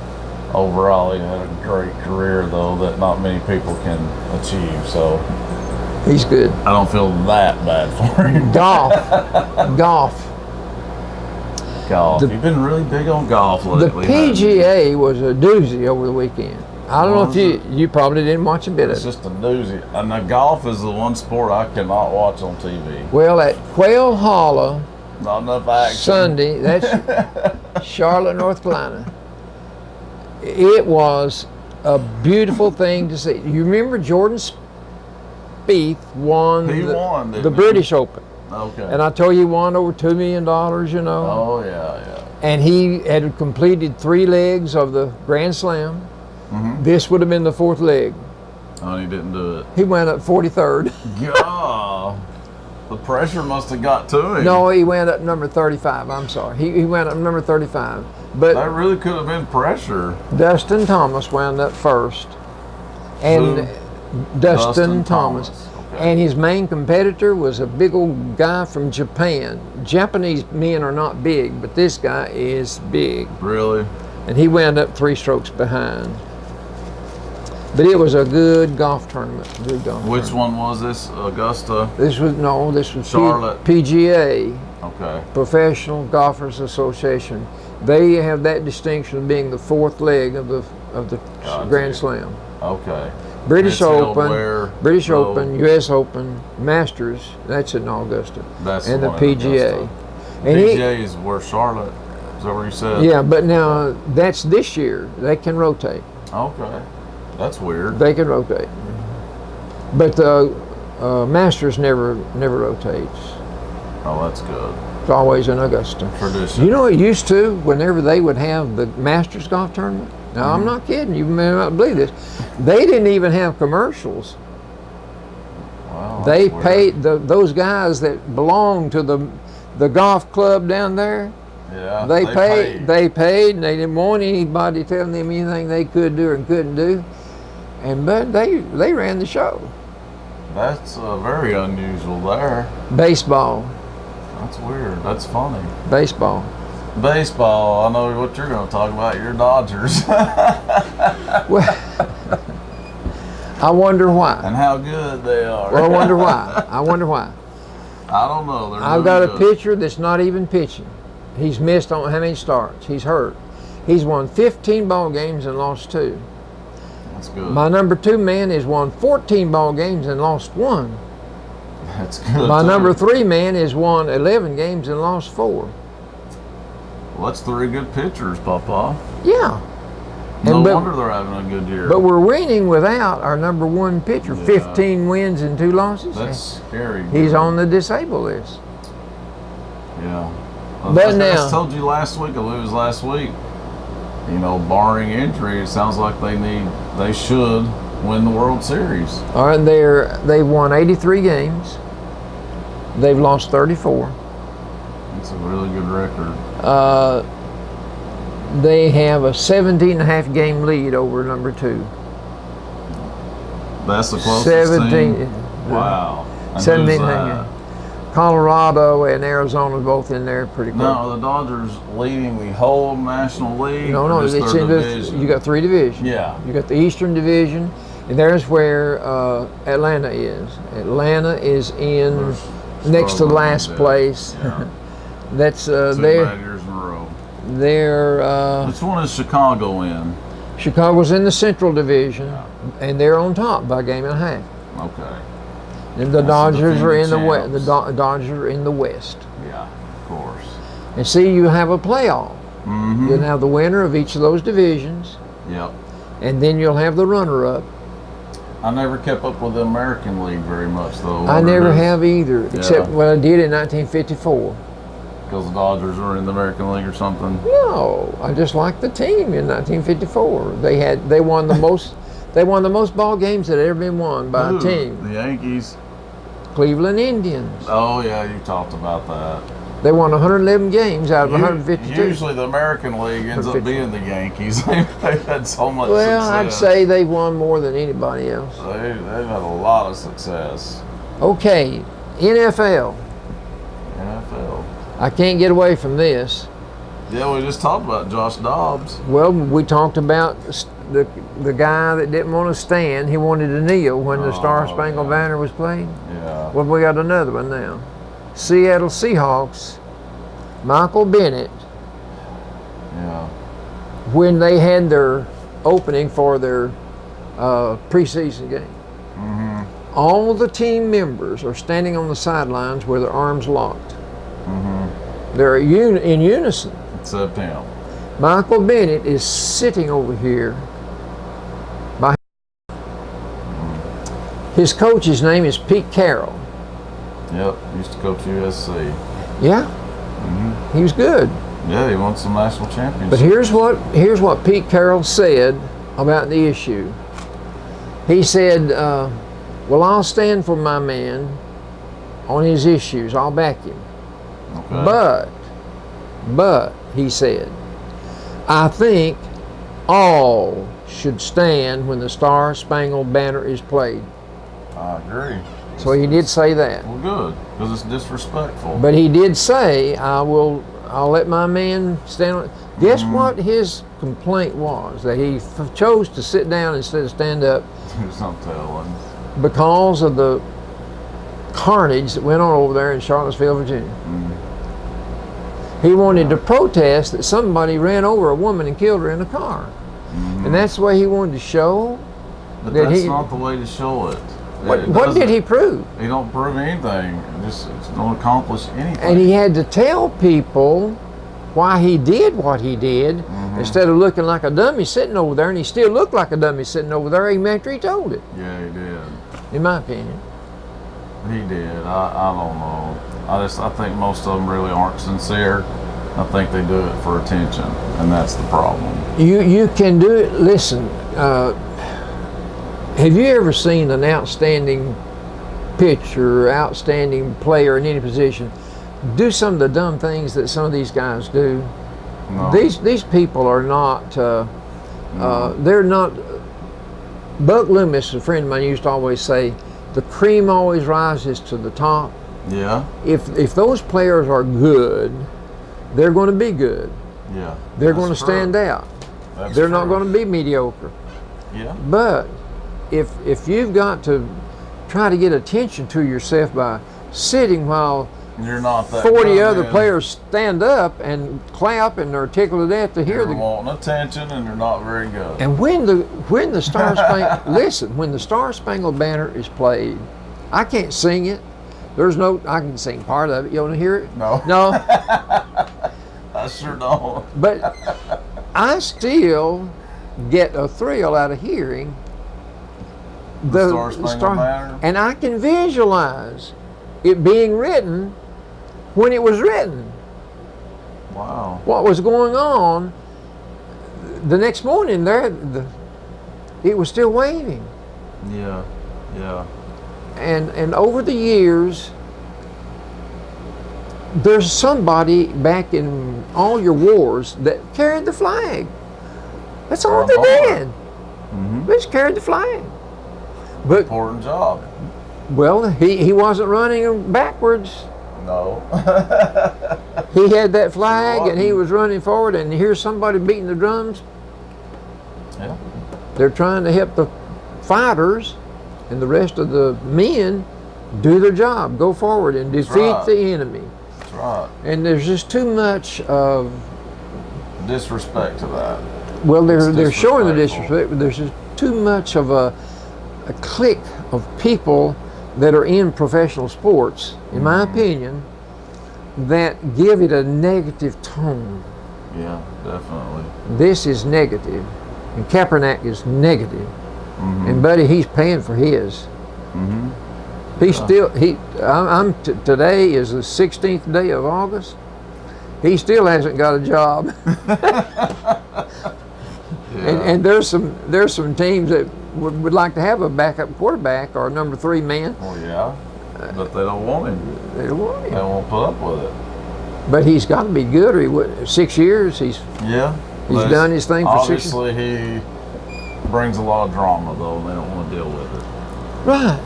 Speaker 1: overall he had a great career, though, that not many people can achieve. So
Speaker 2: he's good.
Speaker 1: I don't feel that bad for him.
Speaker 2: Golf.
Speaker 1: You've been really big on golf lately.
Speaker 2: The PGA was a doozy over the weekend. I don't know if you probably didn't watch a bit of it.
Speaker 1: It's just a doozy. And the golf is the one sport I cannot watch on TV.
Speaker 2: Well, at Quail Hollow,
Speaker 1: not enough action.
Speaker 2: Sunday, that's Charlotte, North Carolina. It was a beautiful thing to see. You remember Jordan Spieth won the British Open.
Speaker 1: Okay.
Speaker 2: And I told you he won over $2 million, you know.
Speaker 1: Oh, yeah.
Speaker 2: And he had completed 3 legs of the Grand Slam.
Speaker 1: Mm-hmm.
Speaker 2: This would have been the 4th leg.
Speaker 1: Oh, he didn't do it.
Speaker 2: He wound up 43rd.
Speaker 1: Yeah. The pressure must have got to him.
Speaker 2: No, he wound up number 35. I'm sorry. He wound up number 35. But
Speaker 1: that really could have been pressure.
Speaker 2: Dustin Thomas wound up first. And Dustin Thomas. Okay. And his main competitor was a big old guy from Japan. Japanese men are not big, but this guy is big.
Speaker 1: Really?
Speaker 2: And he wound up 3 strokes behind. But it was a good golf tournament.
Speaker 1: Which one was this? Augusta?
Speaker 2: This was
Speaker 1: Charlotte.
Speaker 2: PGA.
Speaker 1: Okay.
Speaker 2: Professional Golfers Association. They have that distinction of being the 4th leg of the Grand Slam.
Speaker 1: Okay.
Speaker 2: British Open, U.S. Open, Masters. That's in Augusta.
Speaker 1: And
Speaker 2: the PGA.
Speaker 1: And PGA is where Charlotte. Is that what you said?
Speaker 2: Yeah, but now that's this year. They can rotate.
Speaker 1: Okay. That's weird.
Speaker 2: They can rotate. But the Masters never rotates.
Speaker 1: Oh, that's good.
Speaker 2: It's always in Augusta.
Speaker 1: Tradition.
Speaker 2: You know, it used to, whenever they would have the Masters golf tournament. Now, I'm not kidding. You may not believe this. They didn't even have commercials.
Speaker 1: Wow.
Speaker 2: They paid those guys that belonged to the golf club down there.
Speaker 1: Yeah.
Speaker 2: They paid, and they didn't want anybody telling them anything they could do or couldn't do. But they ran the show.
Speaker 1: That's very unusual there.
Speaker 2: Baseball.
Speaker 1: That's weird. That's funny.
Speaker 2: Baseball.
Speaker 1: I know what you're going to talk about. Your Dodgers.
Speaker 2: Well, I wonder why.
Speaker 1: And how good they are.
Speaker 2: Well, I wonder why.
Speaker 1: I don't know.
Speaker 2: I've got a pitcher that's not even pitching. He's missed on how many starts. He's hurt. He's won 15 ball games and lost 2.
Speaker 1: That's good.
Speaker 2: My number 2 man has won 14 ball games and lost 1.
Speaker 1: That's good.
Speaker 2: My number 3 man has won 11 games and lost 4.
Speaker 1: Well, that's 3 good pitchers, Papa.
Speaker 2: Yeah.
Speaker 1: No wonder they're having a good year.
Speaker 2: But we're winning without our number one pitcher. 15 wins and 2 losses.
Speaker 1: That's scary.
Speaker 2: He's on the disabled list.
Speaker 1: Yeah.
Speaker 2: But now,
Speaker 1: I told you last week, I believe it was last week, you know, barring injury, it sounds like they should win the World Series.
Speaker 2: All right, they've won 83 games. They've lost 34.
Speaker 1: That's a really good record.
Speaker 2: They have a 17.5 game lead over number 2.
Speaker 1: That's the closest
Speaker 2: 17.
Speaker 1: team? Wow.
Speaker 2: 17.5. Colorado and Arizona both in there pretty close.
Speaker 1: No, are the Dodgers leading the whole National League?
Speaker 2: No, it's in division? You got 3 divisions.
Speaker 1: Yeah.
Speaker 2: You got the Eastern Division, and there's where Atlanta is. Atlanta is in next to last place.
Speaker 1: Yeah.
Speaker 2: That's
Speaker 1: 2 bad years in a row.
Speaker 2: They're
Speaker 1: which one is Chicago in?
Speaker 2: Chicago's in the Central Division, and they're on top by a game and a half.
Speaker 1: Okay.
Speaker 2: And the Dodgers are in the
Speaker 1: champs.
Speaker 2: West. The Dodgers are in the West.
Speaker 1: Yeah, of course.
Speaker 2: And see, you have a playoff.
Speaker 1: Mm-hmm.
Speaker 2: You'll have the winner of each of those divisions,
Speaker 1: Yep.
Speaker 2: and then you'll have the runner-up.
Speaker 1: I never kept up with the American League very much, though.
Speaker 2: I never have either, except what I did in 1954.
Speaker 1: Because the Dodgers were in the American League or something.
Speaker 2: No, I just liked the team in 1954. They won the most. They won the most ball games that had ever been won by a team.
Speaker 1: The Yankees.
Speaker 2: Cleveland Indians.
Speaker 1: Oh yeah, you talked about that.
Speaker 2: They won 111 games out of 152.
Speaker 1: Usually the American League ends up being the Yankees. They've had so much success.
Speaker 2: Well, I'd say they've won more than anybody else.
Speaker 1: They've had a lot of success.
Speaker 2: Okay, NFL.
Speaker 1: NFL.
Speaker 2: I can't get away from this.
Speaker 1: Yeah, we just talked about Josh Dobbs.
Speaker 2: Well, we talked about the guy that didn't want to stand. He wanted to kneel when the Star Spangled Banner was played.
Speaker 1: Yeah.
Speaker 2: Well, we got another one now. Seattle Seahawks, Michael Bennett,
Speaker 1: Yeah.
Speaker 2: when they had their opening for their preseason game.
Speaker 1: Mm-hmm.
Speaker 2: All the team members are standing on the sidelines with their arms locked.
Speaker 1: Mm-hmm.
Speaker 2: They're in unison.
Speaker 1: Except him.
Speaker 2: Michael Bennett is sitting over here. His coach's name is Pete Carroll.
Speaker 1: Yep, used to coach USC.
Speaker 2: Yeah,
Speaker 1: Mm-hmm.
Speaker 2: he was good.
Speaker 1: Yeah, he won some national championships.
Speaker 2: But here's what Pete Carroll said about the issue. He said, well, I'll stand for my man on his issues. I'll back him.
Speaker 1: Okay.
Speaker 2: But, he said, I think all should stand when the Star Spangled Banner is played.
Speaker 1: I agree.
Speaker 2: So he did say that.
Speaker 1: Well, good, because it's disrespectful.
Speaker 2: But he did say, I'll let my man stand on. Guess what his complaint was? That he chose to sit down instead of stand up
Speaker 1: There's no telling.
Speaker 2: because of the carnage that went on over there in Charlottesville, Virginia. He wanted to protest that somebody ran over a woman and killed her in a car. And that's the way he wanted to show.
Speaker 1: But
Speaker 2: that
Speaker 1: that's not the way to show it.
Speaker 2: What did he prove?
Speaker 1: He don't prove anything. It don't accomplish anything.
Speaker 2: And he had to tell people why he did what he did instead of looking like a dummy sitting over there. And he still looked like a dummy sitting over there even after he told it.
Speaker 1: Yeah, he did.
Speaker 2: In my opinion.
Speaker 1: He did. I don't know. I think most of them really aren't sincere. I think they do it for attention, and that's the problem.
Speaker 2: You can do it. Listen, have you ever seen an outstanding pitcher, outstanding player in any position do some of the dumb things that some of these guys do?
Speaker 1: No.
Speaker 2: These people are not. They're not. Buck Loomis, a friend of mine, used to always say, "The cream always rises to the top."
Speaker 1: Yeah.
Speaker 2: If those players are good, they're going to be good.
Speaker 1: Yeah.
Speaker 2: They're going to stand out. They're not going to be mediocre.
Speaker 1: Yeah.
Speaker 2: But if you've got to try to get attention to yourself by sitting while
Speaker 1: You're not that
Speaker 2: 40
Speaker 1: good,
Speaker 2: other
Speaker 1: man.
Speaker 2: players stand up and clap and they're tickled to death to hear
Speaker 1: They're
Speaker 2: the.
Speaker 1: wanting attention and they're not very good.
Speaker 2: And when the Star Spangled listen, when the Star Spangled Banner is played, I can't sing it. There's no. I can sing part of it. You want to hear it?
Speaker 1: No.
Speaker 2: No.
Speaker 1: I sure don't.
Speaker 2: But I still get a thrill out of hearing
Speaker 1: The Star-Spangled Banner.
Speaker 2: and I can visualize it being written when it was written.
Speaker 1: Wow.
Speaker 2: What was going on the next morning it was still waving.
Speaker 1: Yeah. Yeah.
Speaker 2: And over the years, there's somebody back in all your wars that carried the flag. That's all they did.
Speaker 1: Mm-hmm.
Speaker 2: They just carried the flag. But
Speaker 1: Important job.
Speaker 2: well, he wasn't running backwards.
Speaker 1: No.
Speaker 2: He had that flag
Speaker 1: Sure
Speaker 2: and he was running forward, and here's somebody beating the drums.
Speaker 1: Yeah.
Speaker 2: They're trying to help the fighters and the rest of the men do their job, go forward and defeat
Speaker 1: right.
Speaker 2: the enemy.
Speaker 1: That's right.
Speaker 2: And there's just too much of
Speaker 1: Disrespect to that.
Speaker 2: well, they're
Speaker 1: It's
Speaker 2: showing the
Speaker 1: disrespectful.
Speaker 2: disrespect, but there's just too much of a clique of people that are in professional sports, in my opinion, that give it a negative tone.
Speaker 1: Yeah, definitely.
Speaker 2: This is negative, and Kaepernick is negative.
Speaker 1: Mm-hmm.
Speaker 2: And buddy, he's paying for his.
Speaker 1: Mm-hmm.
Speaker 2: He's still today is the 16th day of August. He still hasn't got a job. And there's some teams that would like to have a backup quarterback or a number 3 man.
Speaker 1: Well, yeah, but they don't want him.
Speaker 2: They don't want
Speaker 1: They
Speaker 2: him.
Speaker 1: won't put up with it.
Speaker 2: But he's got to be good, or he would. 6 years. He's
Speaker 1: Yeah.
Speaker 2: done his thing for 6 years.
Speaker 1: Obviously, he brings a lot of drama, though, and they don't want to deal with it.
Speaker 2: Right.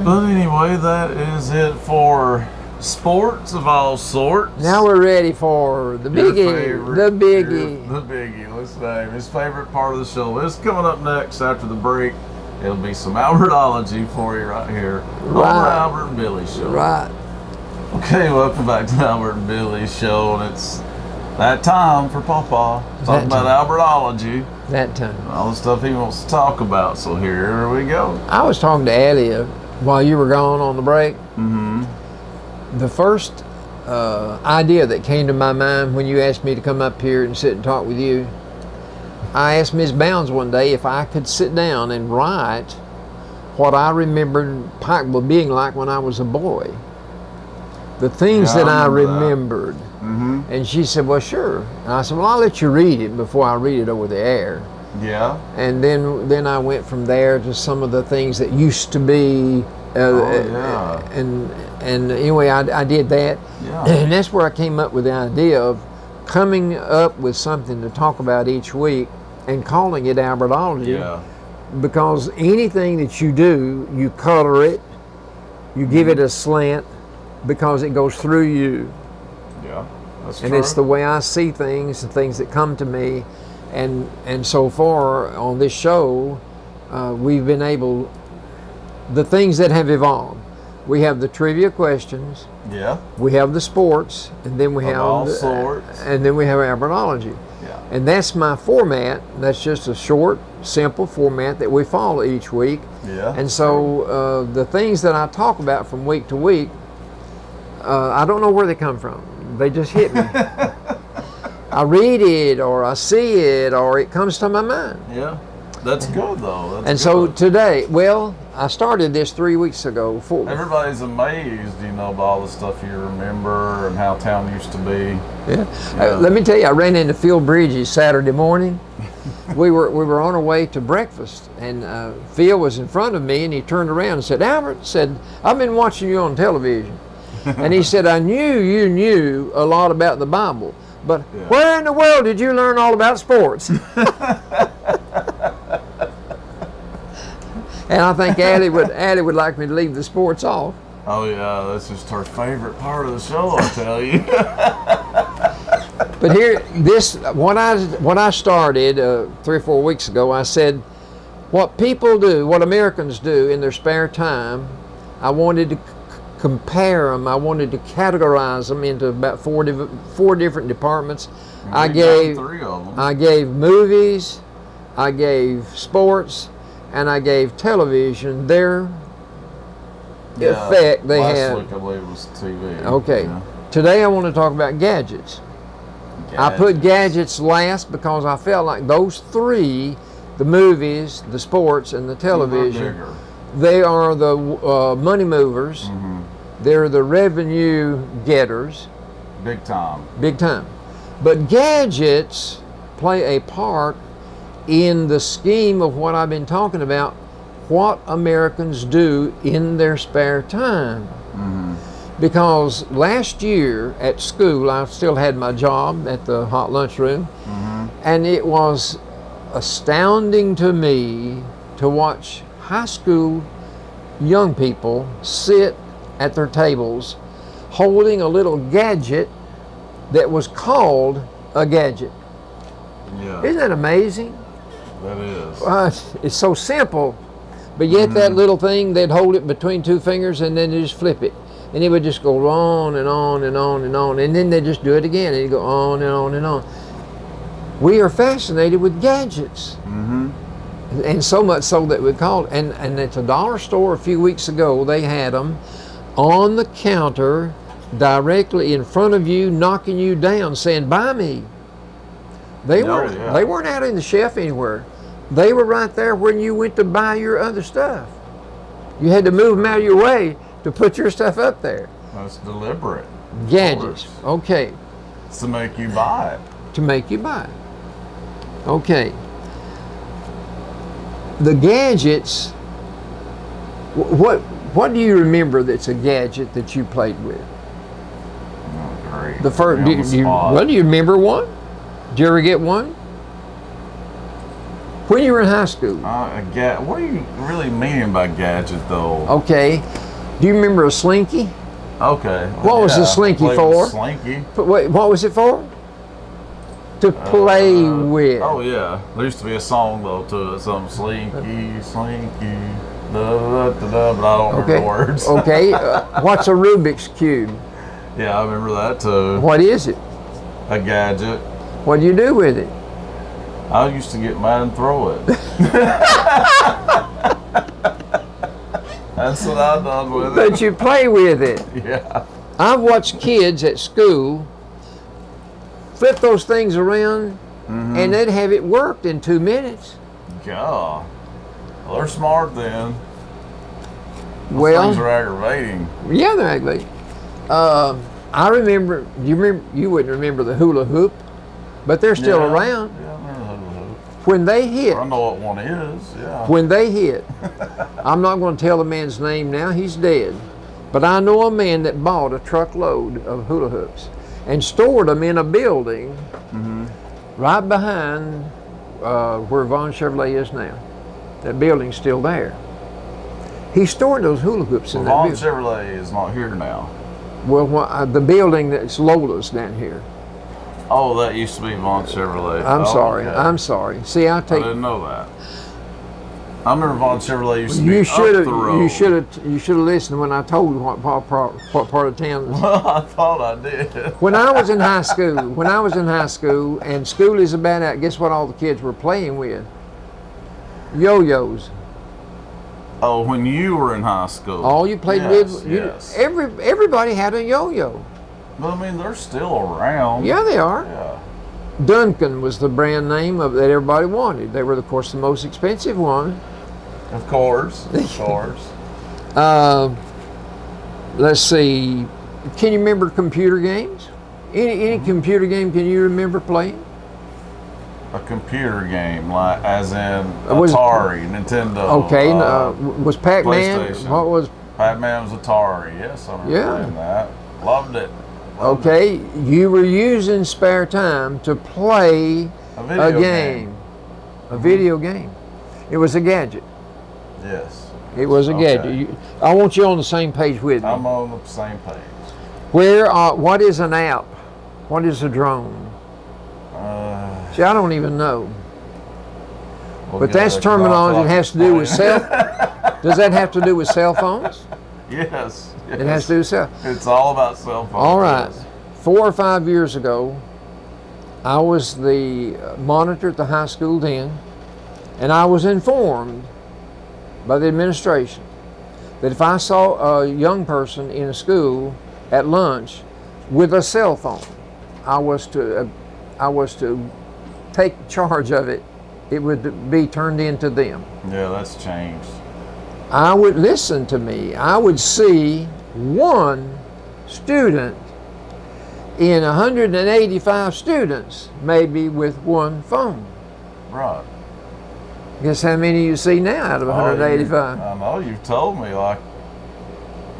Speaker 1: But anyway, that is it for sports of all sorts.
Speaker 2: Now we're ready for the
Speaker 1: Your
Speaker 2: biggie.
Speaker 1: favorite-
Speaker 2: The biggie.
Speaker 1: The biggie. Let's name his favorite part of the show. It's coming up next after the break. It'll be some Albertology for you right here on the
Speaker 2: Right.
Speaker 1: Albert and Billy Show.
Speaker 2: Right.
Speaker 1: Okay, welcome back to the Albert and Billy Show, and it's that time for Papa. Talking about Albertology,
Speaker 2: That time.
Speaker 1: all the stuff he wants to talk about. So here we go.
Speaker 2: I was talking to Addie while you were gone on the break.
Speaker 1: Mm-hmm.
Speaker 2: The first idea that came to my mind when you asked me to come up here and sit and talk with you, I asked Ms. Bounds one day if I could sit down and write what I remembered Pikeville being like when I was a boy. The things
Speaker 1: Yeah,
Speaker 2: that I
Speaker 1: remember that.
Speaker 2: remembered.
Speaker 1: Mm-hmm.
Speaker 2: And she said, well, sure. And I said, well, I'll let you read it before I read it over the air.
Speaker 1: Yeah.
Speaker 2: And then I went from there to some of the things that used to be.
Speaker 1: Yeah.
Speaker 2: And anyway, I did that.
Speaker 1: Yeah.
Speaker 2: And that's where I came up with the idea of coming up with something to talk about each week and calling it Albertology.
Speaker 1: Yeah.
Speaker 2: Because anything that you do, you color it, you give it a slant because it goes through you.
Speaker 1: Yeah. That's
Speaker 2: And
Speaker 1: true.
Speaker 2: it's the way I see things and things that come to me. And so far on this show, we've been able, the things that have evolved. We have the trivia questions,
Speaker 1: Yeah.
Speaker 2: we have the sports, and then we
Speaker 1: Of
Speaker 2: have
Speaker 1: all sorts.
Speaker 2: and then we have Albertology.
Speaker 1: Yeah.
Speaker 2: And that's my format. That's just a short, simple format that we follow each week.
Speaker 1: Yeah.
Speaker 2: And so the things that I talk about from week to week, I don't know where they come from. They just hit me. I read it, or I see it, or it comes to my mind.
Speaker 1: Yeah. That's good, though. That's
Speaker 2: And so
Speaker 1: good.
Speaker 2: today, well, I started this 3 weeks ago.
Speaker 1: Everybody's amazed, about all the stuff you remember and how town used to be.
Speaker 2: Yeah.
Speaker 1: Yeah.
Speaker 2: Let me tell you, I ran into Phil Bridges Saturday morning. we were on our way to breakfast, and Phil was in front of me, and he turned around and said, Albert, said, I've been watching you on television. And he said, I knew you knew a lot about the Bible, but
Speaker 1: Yeah.
Speaker 2: where in the world did you learn all about sports? And I think Addie would like me to leave the sports off.
Speaker 1: Oh, yeah. That's just her favorite part of the show, I tell you.
Speaker 2: But here, when I started 3 or 4 weeks ago, I said, what people do, what Americans do in their spare time, I wanted to compare them. I wanted to categorize them into about four different departments. I
Speaker 1: We got
Speaker 2: gave
Speaker 1: 3 of them.
Speaker 2: I gave movies, I gave sports, and I gave television their effect they
Speaker 1: last
Speaker 2: had.
Speaker 1: week, I believe, was TV.
Speaker 2: Okay.
Speaker 1: Yeah.
Speaker 2: Today I want to talk about gadgets. I put gadgets last because I felt like those 3 the movies, the sports, and the television. They are the money movers. They're the revenue getters.
Speaker 1: Big time.
Speaker 2: Big time. But gadgets play a part in the scheme of what I've been talking about, what Americans do in their spare time. Because last year at school, I still had my job at the hot lunchroom, and it was astounding to me to watch high school young people sit at their tables holding a little gadget that was called a gadget.
Speaker 1: Yeah.
Speaker 2: Isn't that amazing?
Speaker 1: That is.
Speaker 2: It's so simple, but yet that little thing, they'd hold it between two fingers and then they just flip it. And it would just go on and on and on and on, and then they just do it again, and you go on and on and on. We are fascinated with gadgets, and so much so that we called. And at the dollar store a few weeks ago, they had them on the counter, directly in front of you, knocking you down, saying, "Buy me." They weren't out in the shelf anywhere. They were right there when you went to buy your other stuff. You had to move them out of your way to put your stuff up there.
Speaker 1: That's deliberate.
Speaker 2: Gadgets. Okay.
Speaker 1: It's to make you buy it.
Speaker 2: To make you buy it. Okay. The gadgets, what do you remember that's a gadget that you played with?
Speaker 1: Oh, great.
Speaker 2: The first, do you remember one? Did you ever get one? When you were in high school?
Speaker 1: What are you really meaning by gadget, though?
Speaker 2: Okay. Do you remember a slinky?
Speaker 1: Okay.
Speaker 2: What was the slinky for?
Speaker 1: Slinky.
Speaker 2: What was it for? To play with.
Speaker 1: Oh yeah. There used to be a song though to it, something slinky, slinky, da da da da, but I don't remember the words.
Speaker 2: Okay. What's a Rubik's Cube?
Speaker 1: Yeah, I remember that too.
Speaker 2: What is it?
Speaker 1: A gadget.
Speaker 2: What do you do with it?
Speaker 1: I used to get mad and throw it. That's what I've done with it.
Speaker 2: But you play with it.
Speaker 1: Yeah.
Speaker 2: I've watched kids at school flip those things around, and they'd have it worked in 2 minutes.
Speaker 1: God. Well, they're smart then.
Speaker 2: Those
Speaker 1: things are aggravating.
Speaker 2: Yeah, they're aggravating. I remember, you wouldn't remember the hula hoop, but they're still around.
Speaker 1: Yeah, I remember the hula hoop.
Speaker 2: When they hit.
Speaker 1: I know what one is, yeah.
Speaker 2: When they hit. I'm not going to tell the man's name now, he's dead. But I know a man that bought a truckload of hula hoops and stored them in a building right behind where Vaughn Chevrolet is now. That building's still there. He stored those hula hoops in that
Speaker 1: Vaughn
Speaker 2: building.
Speaker 1: Chevrolet is not here now.
Speaker 2: Well, the building that's Lola's down here.
Speaker 1: Oh, that used to be Vaughn Chevrolet.
Speaker 2: I'm sorry.
Speaker 1: Okay.
Speaker 2: I'm sorry. See, I
Speaker 1: didn't know that. I remember Vaughn Chevrolet used to be up the road.
Speaker 2: You should have listened when I told you what part of town.
Speaker 1: Well, I thought I did.
Speaker 2: When I was in high school, and school is about out, guess what all the kids were playing with? Yo-yos.
Speaker 1: Oh, when you were in high school.
Speaker 2: All you played with.
Speaker 1: Yes.
Speaker 2: Everybody had a yo-yo.
Speaker 1: But I mean, they're still around.
Speaker 2: Yeah, they are.
Speaker 1: Yeah.
Speaker 2: Duncan was the brand name that everybody wanted. They were, of course, the most expensive one.
Speaker 1: Of course. Of course.
Speaker 2: Let's see. Can you remember computer games? Any computer game can you remember playing?
Speaker 1: A computer game, like as in Atari, Nintendo.
Speaker 2: Okay. Was Pac-Man?
Speaker 1: PlayStation.
Speaker 2: What was?
Speaker 1: Pac-Man was Atari. Yes, I remember playing that. Loved it.
Speaker 2: Okay, you were using spare time to play a game. A video game. It was a gadget.
Speaker 1: Yes.
Speaker 2: It was a gadget. I want you on the same page with me.
Speaker 1: I'm on the same page.
Speaker 2: What is an app? What is a drone? See, I don't even know. But that's terminology that has to do with cell. Does that have to do with cell phones?
Speaker 1: Yes.
Speaker 2: It has to do with cell.
Speaker 1: It's all about cell phones.
Speaker 2: All right. 4 or 5 years ago, I was the monitor at the high school then, and I was informed by the administration that if I saw a young person in a school at lunch with a cell phone, I was to take charge of it it would be turned into them.
Speaker 1: Yeah, that's changed.
Speaker 2: I would listen to me. I would see one student in 185 students, maybe with one phone.
Speaker 1: Right.
Speaker 2: Guess how many you see now out of 185?
Speaker 1: I know, you've told me, like,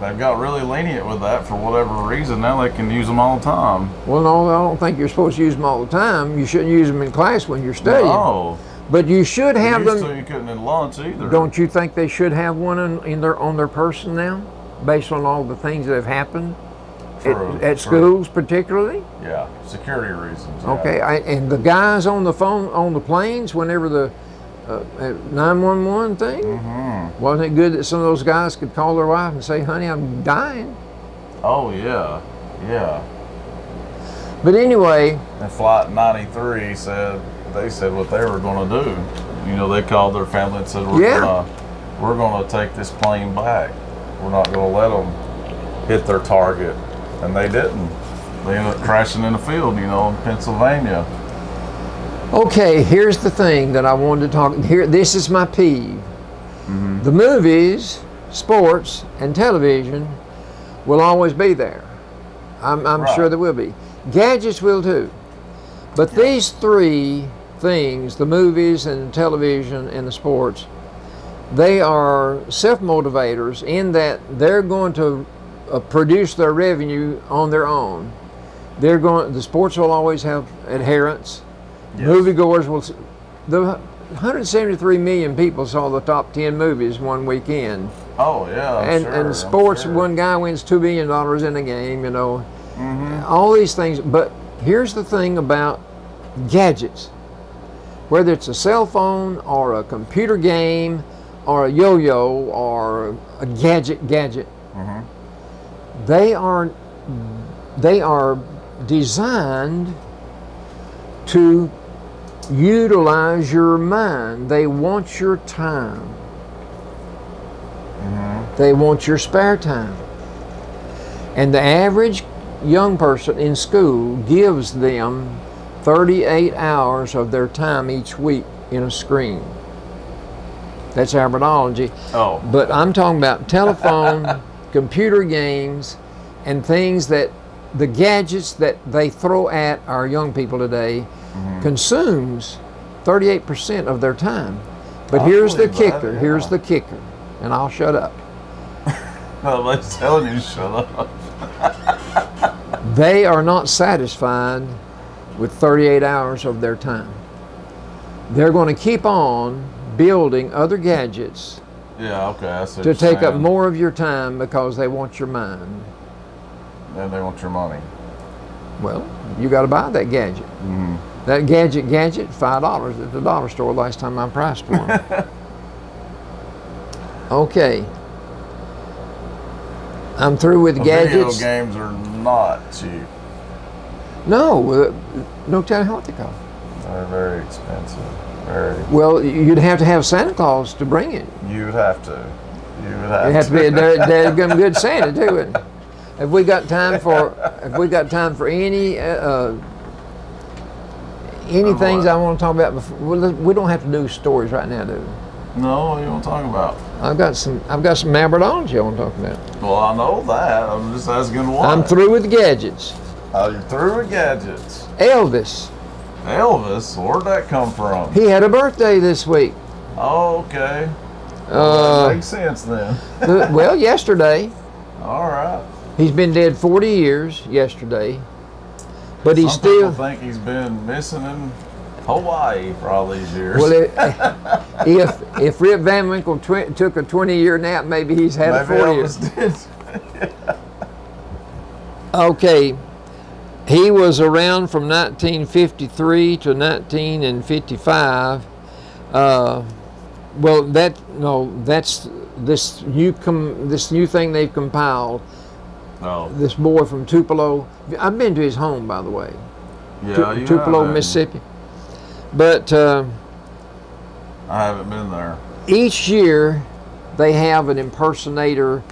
Speaker 1: they've got really lenient with that for whatever reason. Now they can use them all the time.
Speaker 2: Well, no, I don't think you're supposed to use them all the time. You shouldn't use them in class when you're studying.
Speaker 1: No.
Speaker 2: But you should have them.
Speaker 1: You couldn't in lunch either.
Speaker 2: Don't you think they should have one on their person now, based on all the things that have happened at schools, particularly?
Speaker 1: Yeah, security reasons.
Speaker 2: Okay, and the guys on the phone on the planes, whenever the 911 thing, wasn't it good that some of those guys could call their wife and say, "Honey, I'm dying"?
Speaker 1: Oh yeah, yeah.
Speaker 2: But anyway,
Speaker 1: and Flight 93 they said what they were going to do. You know, they called their family and said, we're going to take this plane back. We're not going to let them hit their target. And they didn't. They ended up crashing in the field, you know, in Pennsylvania.
Speaker 2: Okay, here's the thing that I wanted to talk here. This is my peeve. The movies, sports, and television will always be there. I'm sure there will be. Gadgets will too. But these three things, the movies and television and the sports, they are self-motivators in that they're going to produce their revenue on their own. The sports will always have adherents. Yes. Moviegoers will. The 173 million people saw the top 10 movies one weekend.
Speaker 1: Oh yeah,
Speaker 2: and sports, one guy wins $2 billion in a game. You know, all these things. But here's the thing about gadgets. Whether it's a cell phone or a computer game or a yo-yo or a gadget, they are designed to utilize your mind. They want your time. They want your spare time. And the average young person in school gives them 38 hours of their time each week in a screen. That's terminology.
Speaker 1: Oh.
Speaker 2: But I'm talking about telephone, computer games, and things that the gadgets that they throw at our young people today consumes 38% of their time. But here's the kicker. Here's the kicker. And I'll shut up.
Speaker 1: Nobody's telling you to shut up.
Speaker 2: They are not satisfied with 38 hours of their time. They're going to keep on building other gadgets to take up more of your time because they want your mind.
Speaker 1: And they want your money.
Speaker 2: Well, you got to buy that gadget. That gadget, $5 at the dollar store last time I priced one. Okay. I'm through with gadgets.
Speaker 1: Video games are not cheap.
Speaker 2: No, no telling what they cost.
Speaker 1: They're very expensive. Very.
Speaker 2: Well, you'd have to have Santa Claus to bring it.
Speaker 1: You would have to.
Speaker 2: It'd have to be a daggum good Santa too. And have we got time for any things I want to talk about before? We don't have to do stories right now, do we?
Speaker 1: No, what do you want to talk about?
Speaker 2: I've got some maberdology I want to talk about.
Speaker 1: Well, I know that. I'm just asking why.
Speaker 2: I'm through with gadgets.
Speaker 1: Oh, you're through with gadgets.
Speaker 2: Elvis.
Speaker 1: Elvis? Where'd that come from?
Speaker 2: He had a birthday this week.
Speaker 1: Oh, okay. Well, that makes sense then.
Speaker 2: Well, yesterday.
Speaker 1: All right.
Speaker 2: He's been dead 40 years yesterday. But
Speaker 1: Some people think he's been missing in Hawaii for all these years.
Speaker 2: Well, if Rip Van Winkle took a 20-year nap, maybe he's had a 40 years. Okay. He was around from 1953 to 1955. Well, that's this new thing they've compiled.
Speaker 1: Oh.
Speaker 2: This boy from Tupelo. I've been to his home, by the way.
Speaker 1: Yeah,
Speaker 2: Tupelo, Mississippi. But
Speaker 1: I haven't been there.
Speaker 2: Each year, they have an impersonator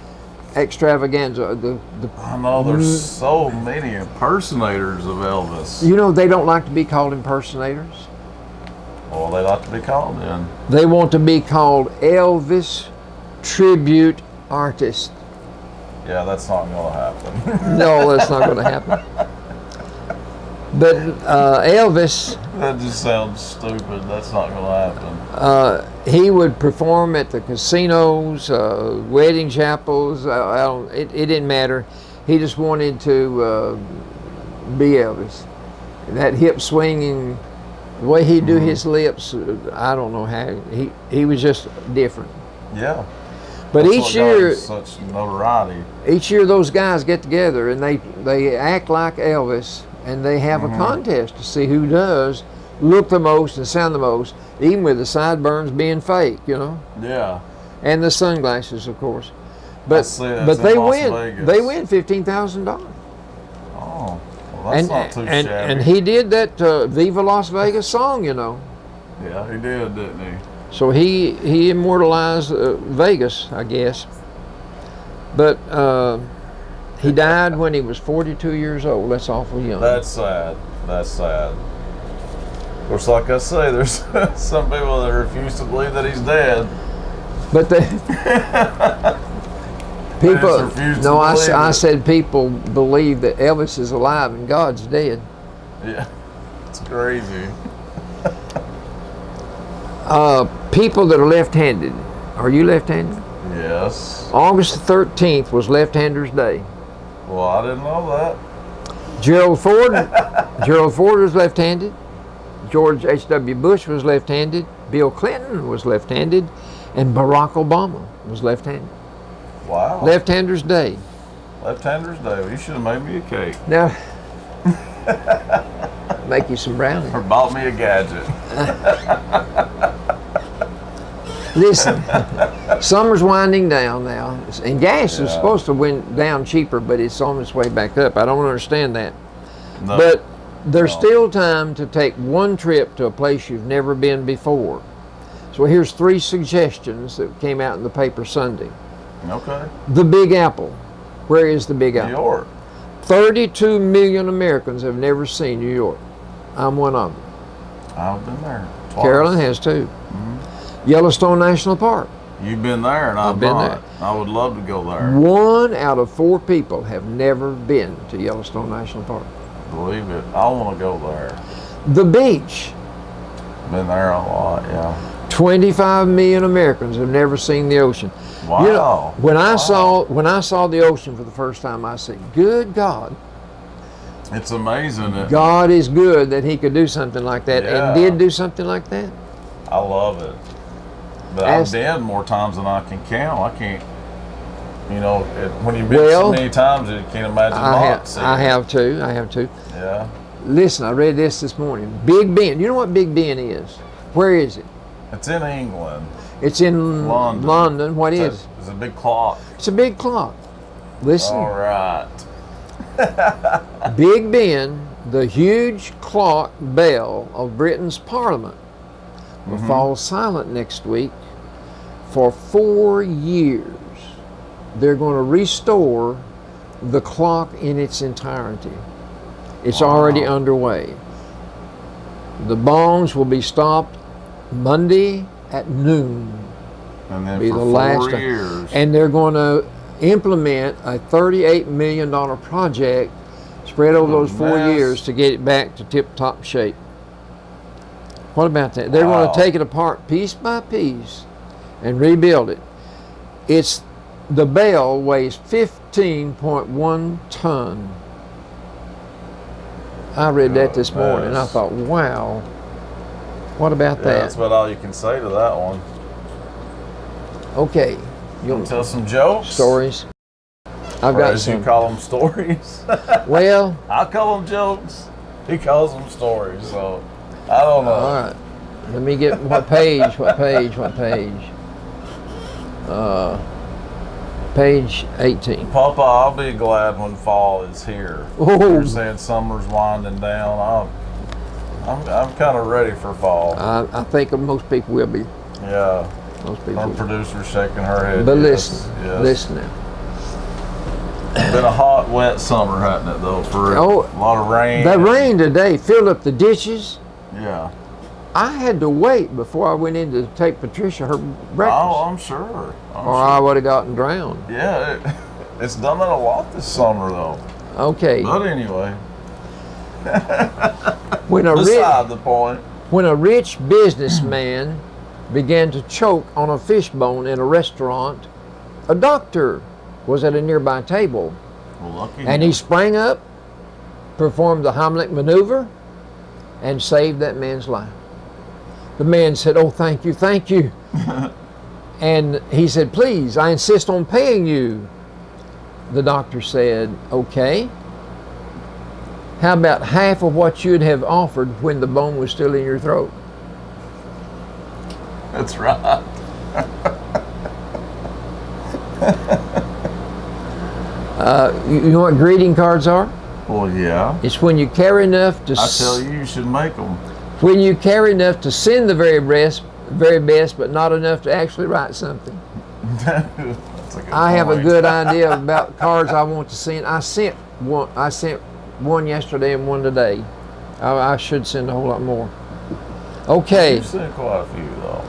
Speaker 2: extravaganza.
Speaker 1: I know there's so many impersonators of Elvis.
Speaker 2: You know they don't like to be called impersonators.
Speaker 1: Well, they like to be called then.
Speaker 2: They want to be called Elvis tribute artist.
Speaker 1: Yeah, that's not going to happen.
Speaker 2: No, that's not going to happen. But Elvis,
Speaker 1: That just sounds stupid. That's not going to happen.
Speaker 2: he would perform at the casinos, wedding chapels. It didn't matter. He just wanted to be Elvis. That hip swinging, the way he'd do his lips, I don't know how. He was just different.
Speaker 1: Yeah.
Speaker 2: But
Speaker 1: That's
Speaker 2: each
Speaker 1: what got
Speaker 2: year,
Speaker 1: him such notoriety.
Speaker 2: each year those guys get together and they act like Elvis, and they have a contest to see who does look the most and sound the most, even with the sideburns being fake, you know.
Speaker 1: Yeah.
Speaker 2: And the sunglasses, of course.
Speaker 1: I
Speaker 2: But
Speaker 1: see that's
Speaker 2: but
Speaker 1: in
Speaker 2: they
Speaker 1: Las
Speaker 2: win.
Speaker 1: Vegas.
Speaker 2: They win $15,000.
Speaker 1: Oh, well, that's not too
Speaker 2: and
Speaker 1: shabby.
Speaker 2: he did that Viva Las Vegas song, you know.
Speaker 1: Yeah, he did, didn't he?
Speaker 2: So he immortalized Vegas, I guess. But he died when he was 42 years old. That's awful young.
Speaker 1: That's sad. That's sad. Of course, like I say, there's some people that refuse to believe that he's dead.
Speaker 2: But the people,
Speaker 1: just refuse to
Speaker 2: no, I
Speaker 1: believe it.
Speaker 2: said people believe that Elvis is alive and God's dead.
Speaker 1: Yeah, it's crazy.
Speaker 2: People that are left-handed. Are you left-handed?
Speaker 1: Yes.
Speaker 2: August the 13th was Left-Handers Day.
Speaker 1: Well, I didn't know that.
Speaker 2: Gerald Ford was left-handed. George H.W. Bush was left-handed. Bill Clinton was left-handed. And Barack Obama was left-handed.
Speaker 1: Wow.
Speaker 2: Left-Handers Day.
Speaker 1: Left-Handers Day. Well, you should have made me a cake.
Speaker 2: Now, make you some brownies.
Speaker 1: Or bought me a gadget.
Speaker 2: Listen, summer's winding down now, and gas is supposed to went down cheaper, but it's on its way back up. I don't understand that.
Speaker 1: No.
Speaker 2: But there's still time to take one trip to a place you've never been before. So here's 3 suggestions that came out in the paper Sunday.
Speaker 1: Okay.
Speaker 2: The Big Apple. Where is the Big
Speaker 1: New
Speaker 2: Apple?
Speaker 1: York.
Speaker 2: 32 million Americans have never seen New York. I'm one of them.
Speaker 1: I've been there twice.
Speaker 2: Carolyn has too. Yellowstone National Park.
Speaker 1: You've been there and I've
Speaker 2: been
Speaker 1: not. I would love to go there.
Speaker 2: 1 out of 4 people have never been to Yellowstone National Park.
Speaker 1: Believe it. I want to go there.
Speaker 2: The beach.
Speaker 1: Been there a lot, yeah.
Speaker 2: 25 million Americans have never seen the ocean.
Speaker 1: Wow.
Speaker 2: You know, when I
Speaker 1: Wow.
Speaker 2: saw the ocean for the first time, I said, "Good God,
Speaker 1: It's amazing.
Speaker 2: God is good that He could do something like that,"
Speaker 1: Yeah.
Speaker 2: and did do something like that.
Speaker 1: I love it. But I've been more times than I can count. I can't, you know, when you've been so many times, you can't imagine not seeing
Speaker 2: I
Speaker 1: it.
Speaker 2: have too.
Speaker 1: Yeah.
Speaker 2: Listen, I read this morning. Big Ben. You know what Big Ben is? Where is it?
Speaker 1: It's in England.
Speaker 2: It's in
Speaker 1: London.
Speaker 2: London. What is it?
Speaker 1: It's a big clock.
Speaker 2: It's a big clock. Listen.
Speaker 1: All right.
Speaker 2: Big Ben, the huge clock bell of Britain's Parliament, will fall silent next week for 4 years. They're going to restore the clock in its entirety. It's already underway. The bongs will be stopped Monday at noon.
Speaker 1: And then
Speaker 2: Be
Speaker 1: for
Speaker 2: the
Speaker 1: 4
Speaker 2: last time.
Speaker 1: years.
Speaker 2: And they're going to implement a $38 million project spread over those 4
Speaker 1: Goodness.
Speaker 2: years to get it back to tip-top shape. What about that? They're going
Speaker 1: Wow.
Speaker 2: to take it apart piece by piece and rebuild it. The bell weighs 15.1 ton. I read that this morning and I
Speaker 1: Goodness.
Speaker 2: thought, wow, what about
Speaker 1: Yeah,
Speaker 2: that?
Speaker 1: that's about all you can say to that one.
Speaker 2: Okay,
Speaker 1: You want to tell some jokes?
Speaker 2: stories. I've
Speaker 1: Or
Speaker 2: got
Speaker 1: as
Speaker 2: some.
Speaker 1: you call them, stories.
Speaker 2: Well,
Speaker 1: I call them jokes. He calls them stories. So I don't know.
Speaker 2: all right. Let me get what page? Page 18.
Speaker 1: Papa, I'll be glad when fall is here.
Speaker 2: Oh.
Speaker 1: You're saying summer's winding down. I'm kind of ready for fall.
Speaker 2: I think most people will be.
Speaker 1: Yeah.
Speaker 2: Most people.
Speaker 1: Our
Speaker 2: will.
Speaker 1: producer's shaking her head.
Speaker 2: But
Speaker 1: yes, yes.
Speaker 2: listen now.
Speaker 1: It's been a hot, wet summer, hasn't it, though? For
Speaker 2: Oh,
Speaker 1: a lot of rain.
Speaker 2: That rain today filled up the ditches.
Speaker 1: Yeah.
Speaker 2: I had to wait before I went in to take Patricia her breakfast.
Speaker 1: Oh, I'm sure.
Speaker 2: I would have gotten drowned.
Speaker 1: Yeah, it's done that a lot this summer, though.
Speaker 2: Okay.
Speaker 1: But anyway,
Speaker 2: beside
Speaker 1: the point.
Speaker 2: When a rich businessman began to choke on a fishbone in a restaurant, a doctor was at a nearby table.
Speaker 1: Well, lucky
Speaker 2: and he sprang up, performed the Heimlich maneuver, and saved that man's life. The man said, "Oh, thank you, thank you." And he said, "Please, I insist on paying you." The doctor said, "Okay. How about half of what you'd have offered when the bone was still in your throat?"
Speaker 1: That's right.
Speaker 2: You know what greeting cards are?
Speaker 1: Well, yeah.
Speaker 2: It's when you care enough to...
Speaker 1: I tell you, you should make them.
Speaker 2: When you care enough to send the very best, but not enough to actually write something. I have a good idea about cards I want to send. I sent one yesterday and one today. I should send a whole lot more. Okay.
Speaker 1: You've sent quite a few, though.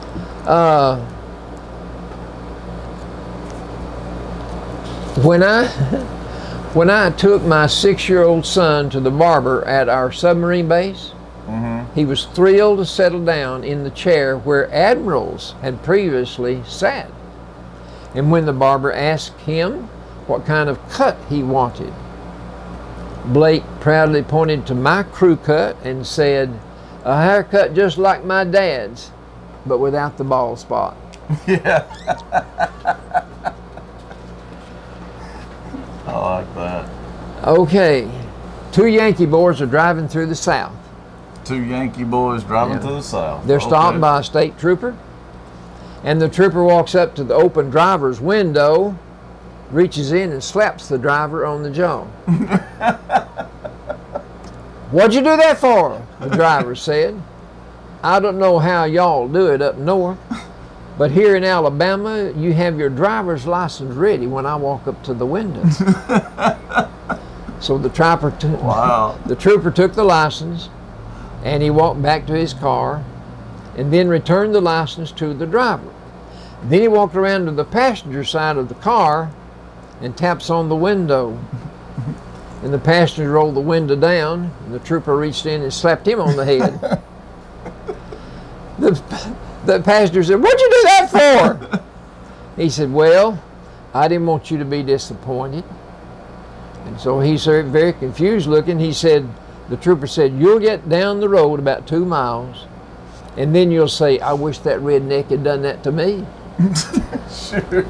Speaker 2: When I took my 6-year-old son to the barber at our submarine base, he was thrilled to settle down in the chair where admirals had previously sat. And when the barber asked him what kind of cut he wanted, Blake proudly pointed to my crew cut and said, "A haircut just like my dad's, but without the bald spot."
Speaker 1: Yeah. I like that.
Speaker 2: Okay. 2 Yankee boys are driving through the South.
Speaker 1: 2 Yankee boys driving through the South.
Speaker 2: They're stopped by a state trooper, and the trooper walks up to the open driver's window, reaches in and slaps the driver on the jaw. "What'd you do that for?" the driver said. "I don't know how y'all do it up north, but here in Alabama, you have your driver's license ready when I walk up to the window." So the trooper took the license, and he walked back to his car, and then returned the license to the driver. Then he walked around to the passenger side of the car and taps on the window. And the passenger rolled the window down, and the trooper reached in and slapped him on the head. The passenger said, "What'd you do that for?" He said, "Well, I didn't want you to be disappointed." And so he said, very confused looking, the trooper said, "You'll get down the road about 2 miles, and then you'll say, 'I wish that redneck had done that to me.'"
Speaker 1: Sure.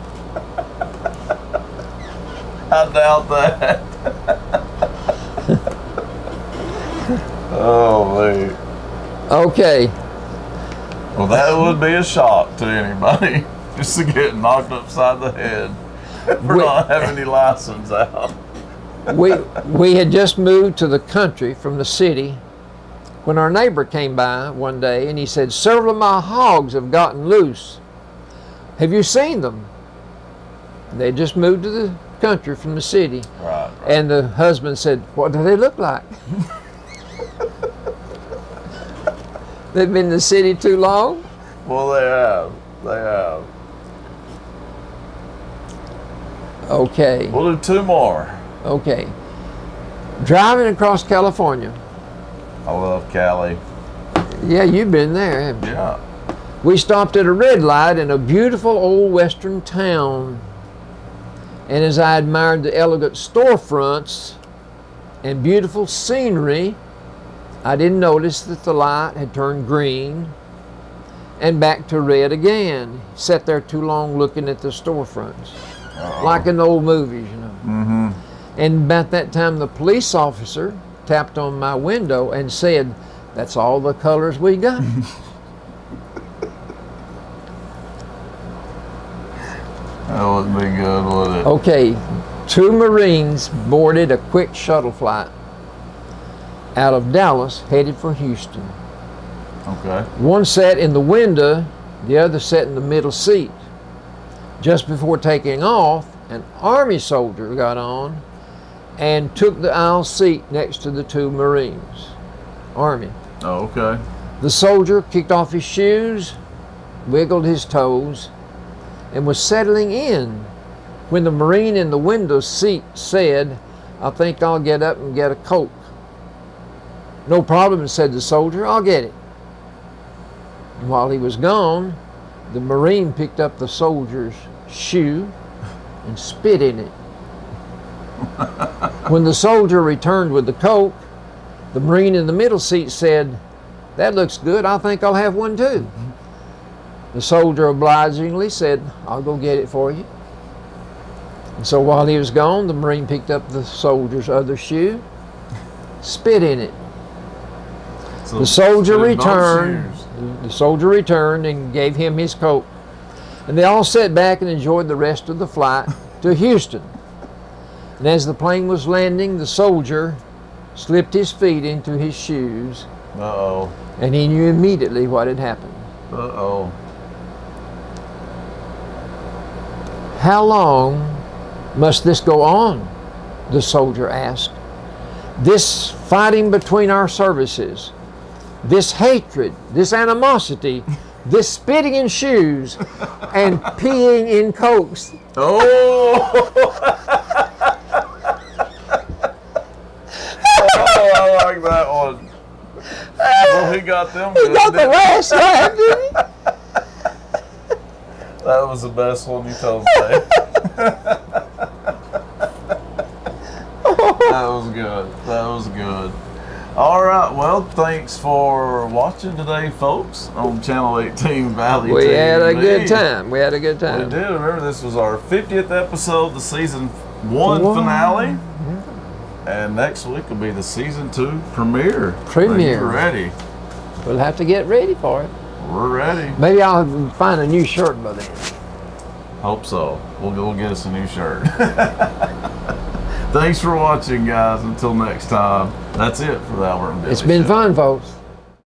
Speaker 1: I doubt that. Oh, man.
Speaker 2: Okay.
Speaker 1: Well, that would be a shock to anybody, just to get knocked upside the head for not having any license out.
Speaker 2: We had just moved to the country from the city when our neighbor came by one day, and he said, "Several of my hogs have gotten loose. Have you seen them?" They just moved to the country from the city.
Speaker 1: Right.
Speaker 2: And the husband said, "What do they look like?" They've been in the city too long?
Speaker 1: Well, they have. They have.
Speaker 2: Okay.
Speaker 1: We'll do 2 more.
Speaker 2: Okay. Driving across California.
Speaker 1: I love Cali.
Speaker 2: Yeah, you've been there, haven't you?
Speaker 1: Yeah.
Speaker 2: We stopped at a red light in a beautiful old western town. And as I admired the elegant storefronts and beautiful scenery, I didn't notice that the light had turned green and back to red again. Sat there too long looking at the storefronts. Like in the old movies, you know.
Speaker 1: Mm-hmm.
Speaker 2: And about that time, the police officer tapped on my window and said, "That's all the colors we got."
Speaker 1: That wouldn't be good, would it?
Speaker 2: Okay, 2 Marines boarded a quick shuttle flight out of Dallas headed for Houston.
Speaker 1: Okay.
Speaker 2: One sat in the window, the other sat in the middle seat. Just before taking off, an Army soldier got on and took the aisle seat next to the 2 Marines. Army.
Speaker 1: Oh, okay.
Speaker 2: The soldier kicked off his shoes, wiggled his toes, and was settling in when the Marine in the window seat said, "I think I'll get up and get a Coke." "No problem," said the soldier, "I'll get it." And while he was gone, the Marine picked up the soldier's shoe and spit in it. When the soldier returned with the Coke, the Marine in the middle seat said, "That looks good, I think I'll have one too." The soldier obligingly said, "I'll go get it for you." And so while he was gone, the Marine picked up the soldier's other shoe, spit in it.
Speaker 1: So
Speaker 2: The soldier
Speaker 1: spit in both
Speaker 2: returned.
Speaker 1: shoes.
Speaker 2: The soldier returned and gave him his coat. And they all sat back and enjoyed the rest of the flight to Houston. And as the plane was landing, the soldier slipped his feet into his shoes,
Speaker 1: Uh-oh.
Speaker 2: and he knew immediately what had happened.
Speaker 1: Uh-oh.
Speaker 2: "How long must this go on?" the soldier asked. "This fighting between our services, this hatred, this animosity, this spitting in shoes, and peeing in Cokes."
Speaker 1: Oh! Oh, I like that one. Well, he got them
Speaker 2: He
Speaker 1: good,
Speaker 2: got the
Speaker 1: didn't he?
Speaker 2: last laugh, didn't he?
Speaker 1: That was the best one you told me. That was good. That was good. All right. Well, thanks for watching today, folks, on Channel 18 Valley.
Speaker 2: We had a
Speaker 1: TV.
Speaker 2: good time. We had a good
Speaker 1: We
Speaker 2: time.
Speaker 1: did. Remember, this was our 50th episode, the season 1 finale. And next week will be the season 2 premiere.
Speaker 2: Premiere.
Speaker 1: Are you ready?
Speaker 2: We'll have to get ready for it.
Speaker 1: We're ready.
Speaker 2: Maybe I'll find a new shirt by then.
Speaker 1: Hope so. We'll go get us a new shirt. Thanks for watching, guys. Until next time, that's it for the Albert and Billy
Speaker 2: It's been
Speaker 1: Show.
Speaker 2: fun, folks.